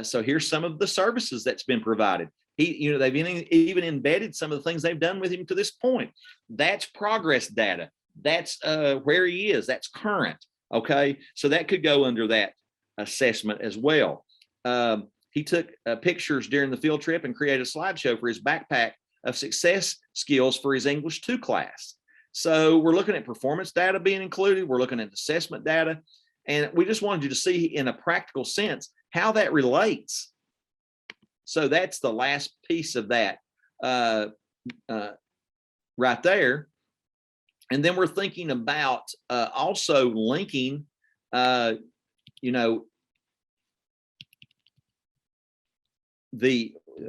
So here's some of the services that's been provided. They've even embedded some of the things they've done with him to this point. That's progress data. That's where he is. That's current. Okay. So that could go under that assessment as well. He took pictures during the field trip and created a slideshow for his backpack of success skills for his English 2 class. So we're looking at performance data being included. We're looking at assessment data. And we just wanted you to see in a practical sense how that relates. So that's the last piece of that right there. And then we're thinking about also linking you know,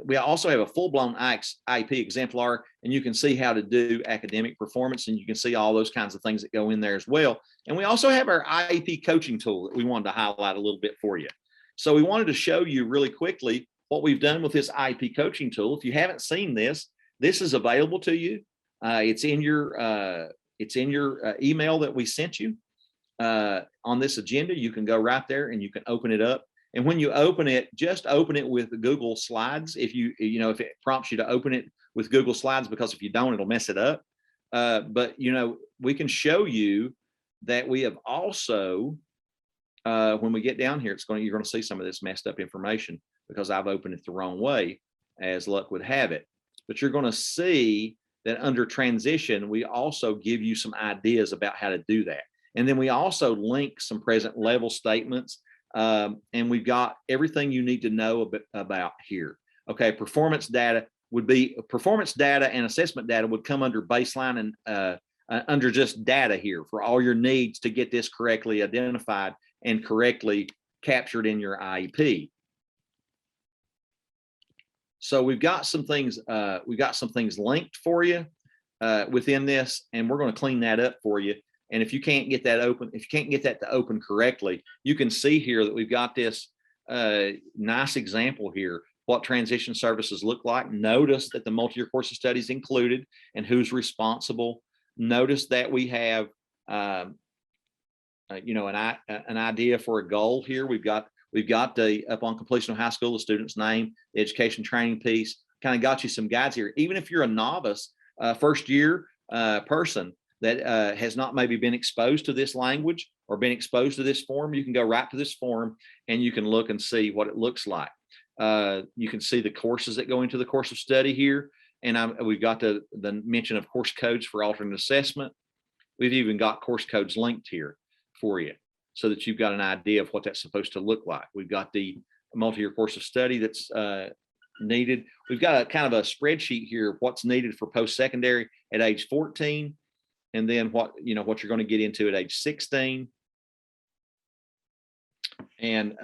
we also have a full-blown IEP exemplar, and you can see how to do academic performance, and you can see all those kinds of things that go in there as well. And we also have our Iep coaching tool that we wanted to highlight a little bit for you. So we wanted to show you really quickly what we've done with this Iep coaching tool. If you haven't seen this, this is available to you. It's in your email that we sent you on this agenda. You can go right there and you can open it up. And when you open it, just open it with Google Slides. If if it prompts you to open it with Google Slides, because if you don't, it'll mess it up. But we can show you that we have also, when we get down here, you're going to see some of this messed up information because I've opened it the wrong way, as luck would have it. But you're going to see that under transition, we also give you some ideas about how to do that. And then we also link some present level statements. And we've got everything you need to know about here. Okay, performance data and assessment data would come under baseline and under just data here for all your needs to get this correctly identified and correctly captured in your IEP. So we've got some things linked for you within this, and we're going to clean that up for you. And if you can't get that open, if you can't get that to open correctly, you can see here that we've got this nice example here, what transition services look like. Notice that the multi-year course of study is included and who's responsible. Notice that we have, an idea for a goal here. We've got the upon completion of high school, the student's name, the education training piece, kind of got you some guides here. Even if you're a novice, first year person that has not maybe been exposed to this language or been exposed to this form, you can go right to this form and you can look and see what it looks like. You can see the courses that go into the course of study here. And we've got the mention of course codes for alternate assessment. We've even got course codes linked here for you so that you've got an idea of what that's supposed to look like. We've got the multi-year course of study that's needed. We've got a kind of a spreadsheet here of what's needed for post-secondary at age 14. And then what you're going to get into at age 16 and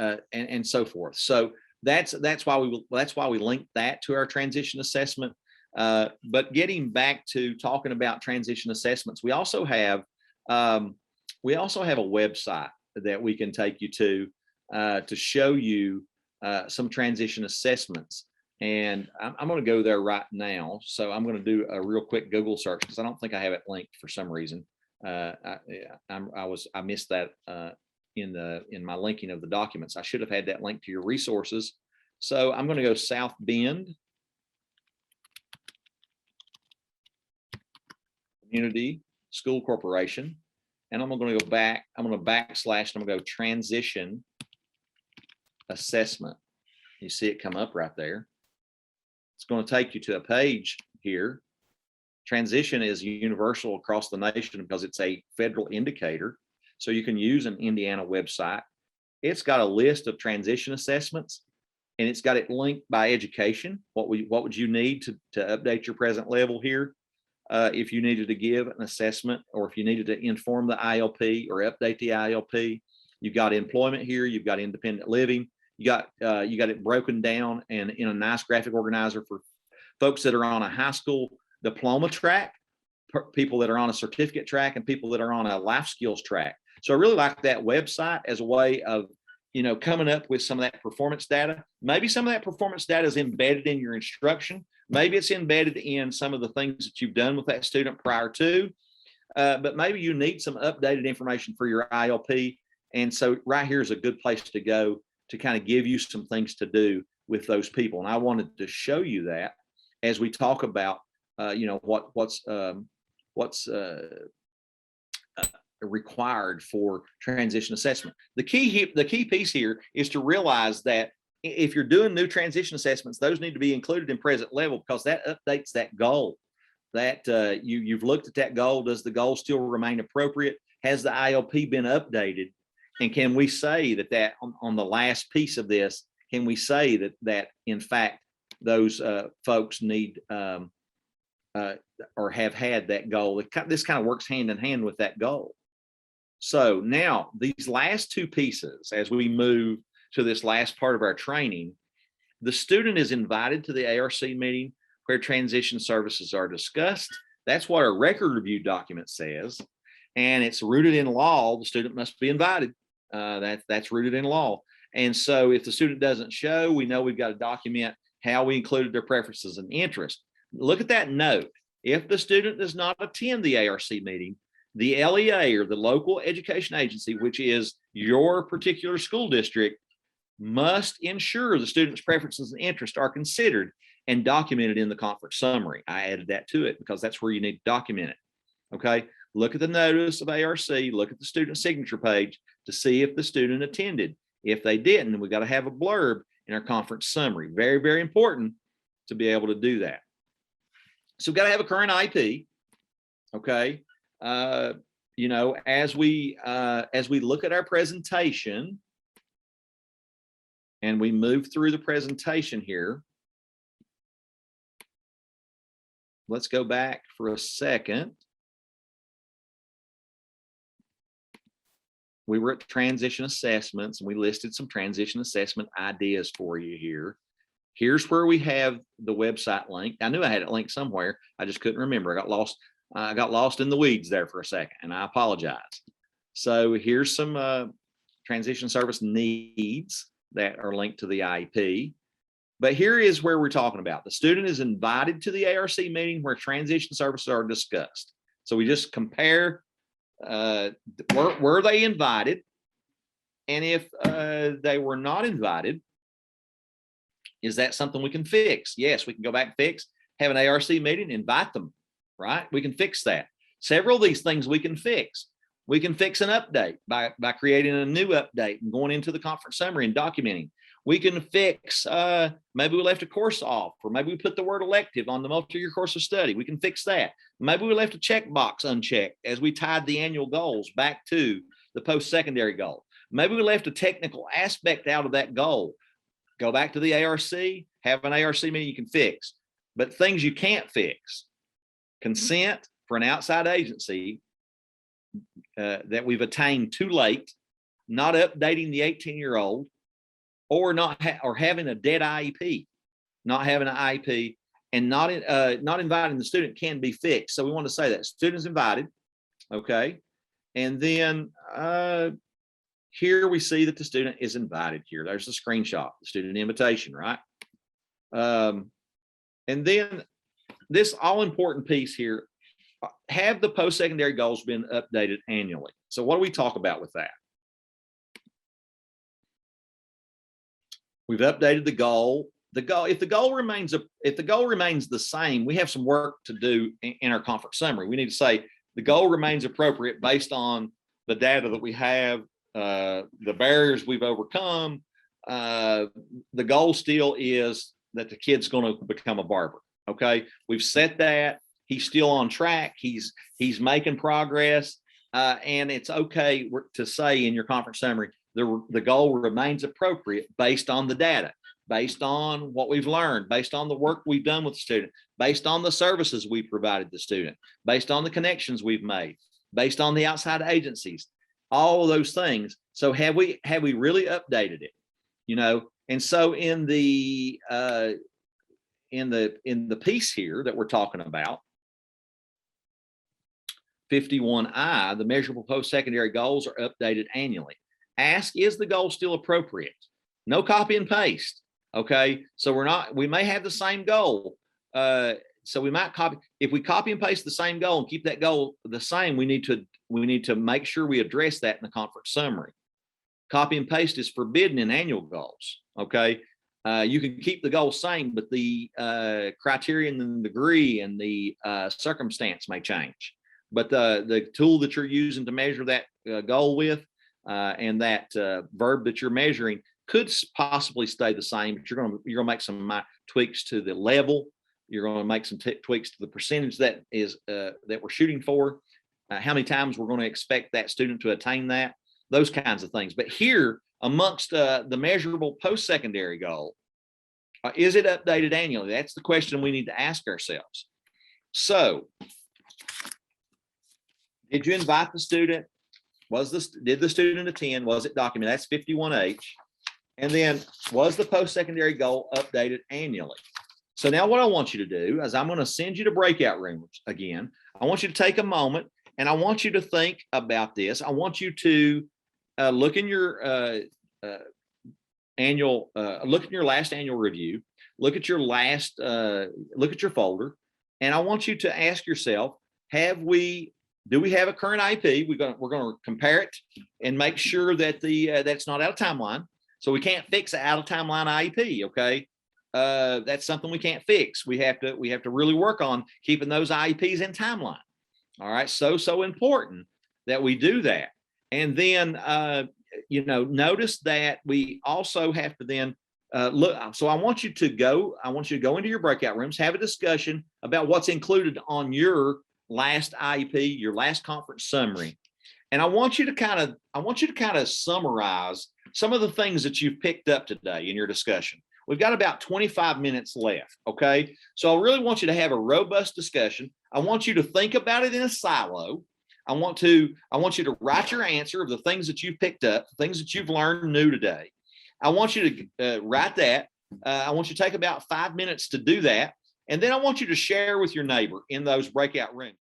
so forth. So that's why we linked that to our transition assessment. But getting back to talking about transition assessments, we also have a website that we can take you to show you some transition assessments. And I'm going to go there right now. So I'm going to do a real quick Google search because I don't think I have it linked for some reason. I missed that in my linking of the documents. I should have had that linked to your resources. So I'm going to go South Bend Community School Corporation, and I'm going to go back. I'm going to backslash. And I'm going to go transition assessment. You see it come up right there. It's going to take you to a page here. Transition is universal across the nation because it's a federal indicator. So you can use an Indiana website. It's got a list of transition assessments, and it's got it linked by education. What would you need to update your present level here? If you needed to give an assessment, or if you needed to inform the ILP or update the ILP. You've got employment here. You've got independent living. You got it broken down and in a nice graphic organizer for folks that are on a high school diploma track, people that are on a certificate track, and people that are on a life skills track. So I really like that website as a way of, coming up with some of that performance data. Maybe some of that performance data is embedded in your instruction. Maybe it's embedded in some of the things that you've done with that student prior to, but maybe you need some updated information for your ILP. And so right here is a good place to go to kind of give you some things to do with those people. And I wanted to show you that as we talk about, what's required for transition assessment. The key piece here is to realize that if you're doing new transition assessments, those need to be included in present level because that updates that goal. That you've looked at that goal. Does the goal still remain appropriate? Has the ILP been updated? And can we say that on the last piece of this, can we say that in fact those folks need or have had that goal? This kind of works hand in hand with that goal. So now these last two pieces, as we move to this last part of our training, the student is invited to the ARC meeting where transition services are discussed. That's what our record review document says. And it's rooted in law. The student must be invited. That's rooted in law. And so if the student doesn't show, we know we've got to document how we included their preferences and interests. Look at that note. If the student does not attend the ARC meeting, the LEA, or the local education agency, which is your particular school district, must ensure the student's preferences and interests are considered and documented in the conference summary. I added that to it because that's where you need to document it. Okay. Look at the notice of ARC, look at the student signature page to see if the student attended. If they didn't, we got to have a blurb in our conference summary. Very, very important to be able to do that. So we've got to have a current IP. Okay. You know, as we look at our presentation and we move through the presentation here, let's go back for a second. We were at transition assessments and we listed some transition assessment ideas for you here. Here's where we have the website link. I knew I had it linked somewhere. I just couldn't remember. I got lost in the weeds there for a second, and I apologize. So here's some transition service needs that are linked to the IEP. But here is where we're talking about. The student is invited to the ARC meeting where transition services are discussed. So we just compare, were they invited? And if they were not invited, is that something we can fix? Yes, we can go back and fix, have an ARC meeting, invite them, right? We can fix that. Several of these things we can fix. We can fix an update by creating a new update and going into the conference summary and documenting. We can fix, maybe we left a course off, or maybe we put the word elective on the multi-year course of study. We can fix that. Maybe we left a checkbox unchecked as we tied the annual goals back to the post-secondary goal. Maybe we left a technical aspect out of that goal. Go back to the ARC, have an ARC meeting you can fix. But things you can't fix, consent for an outside agency that we've attained too late, not updating the 18-year-old, or or having a dead IEP, not having an IEP, and not inviting the student can be fixed. So we want to say that student's invited, okay, and then here we see that the student is invited. Here, there's the screenshot, the student invitation, right? And then this all-important piece here: have the post-secondary goals been updated annually? So what do we talk about with that? We've updated the goal. If the goal remains the same, we have some work to do in our conference summary. We need to say the goal remains appropriate based on the data that we have, the barriers we've overcome. The goal still is that the kid's going to become a barber. Okay, we've set that. He's still on track. He's making progress, and it's okay to say in your conference summary the goal remains appropriate based on the data, based on what we've learned, based on the work we've done with the student, based on the services we provided the student, based on the connections we've made, based on the outside agencies, all of those things. So have we really updated it? You know, and so in the piece here that we're talking about, 51I, the measurable post-secondary goals are updated annually. Ask, is the goal still appropriate? No copy and paste. Okay, so we may have the same goal. So we might if we copy and paste the same goal and keep that goal the same, we need to make sure we address that in the conference summary. Copy and paste is forbidden in annual goals. Okay, you can keep the goal same, but the criterion and the degree and the circumstance may change. But the tool that you're using to measure that goal with and that verb that you're measuring could possibly stay the same, but you're gonna make some tweaks to the level. You're going to make some tweaks to the percentage that we're shooting for. How many times we're going to expect that student to attain that, those kinds of things. But here, amongst the measurable post-secondary goal, is it updated annually? That's the question we need to ask ourselves. So, did you invite the student? did the student attend? Was it documented? That's 51H. And then was the post-secondary goal updated annually? So now what I want you to do is I'm going to send you to Breakout Rooms again. I want you to take a moment and I want you to think about this. I want you to look in your look at your last annual review, look at your last, look at your folder. And I want you to ask yourself, do we have a current IEP? We're going to compare it and make sure that that's not out of timeline. So we can't fix an out of timeline IEP. Okay. That's something we can't fix. We have to really work on keeping those IEPs in timeline. All right. So important that we do that. And then, notice that we also have to then look. So I want you to go into your breakout rooms, have a discussion about what's included on your last IEP, your last conference summary. And I want you to kind of summarize some of the things that you've picked up today in your discussion. We've got about 25 minutes left. Okay. So I really want you to have a robust discussion. I want you to think about it in a silo. I want you to write your answer of the things that you've picked up, the things that you've learned new today. I want you to write that. I want you to take about 5 minutes to do that. And then I want you to share with your neighbor in those breakout rooms.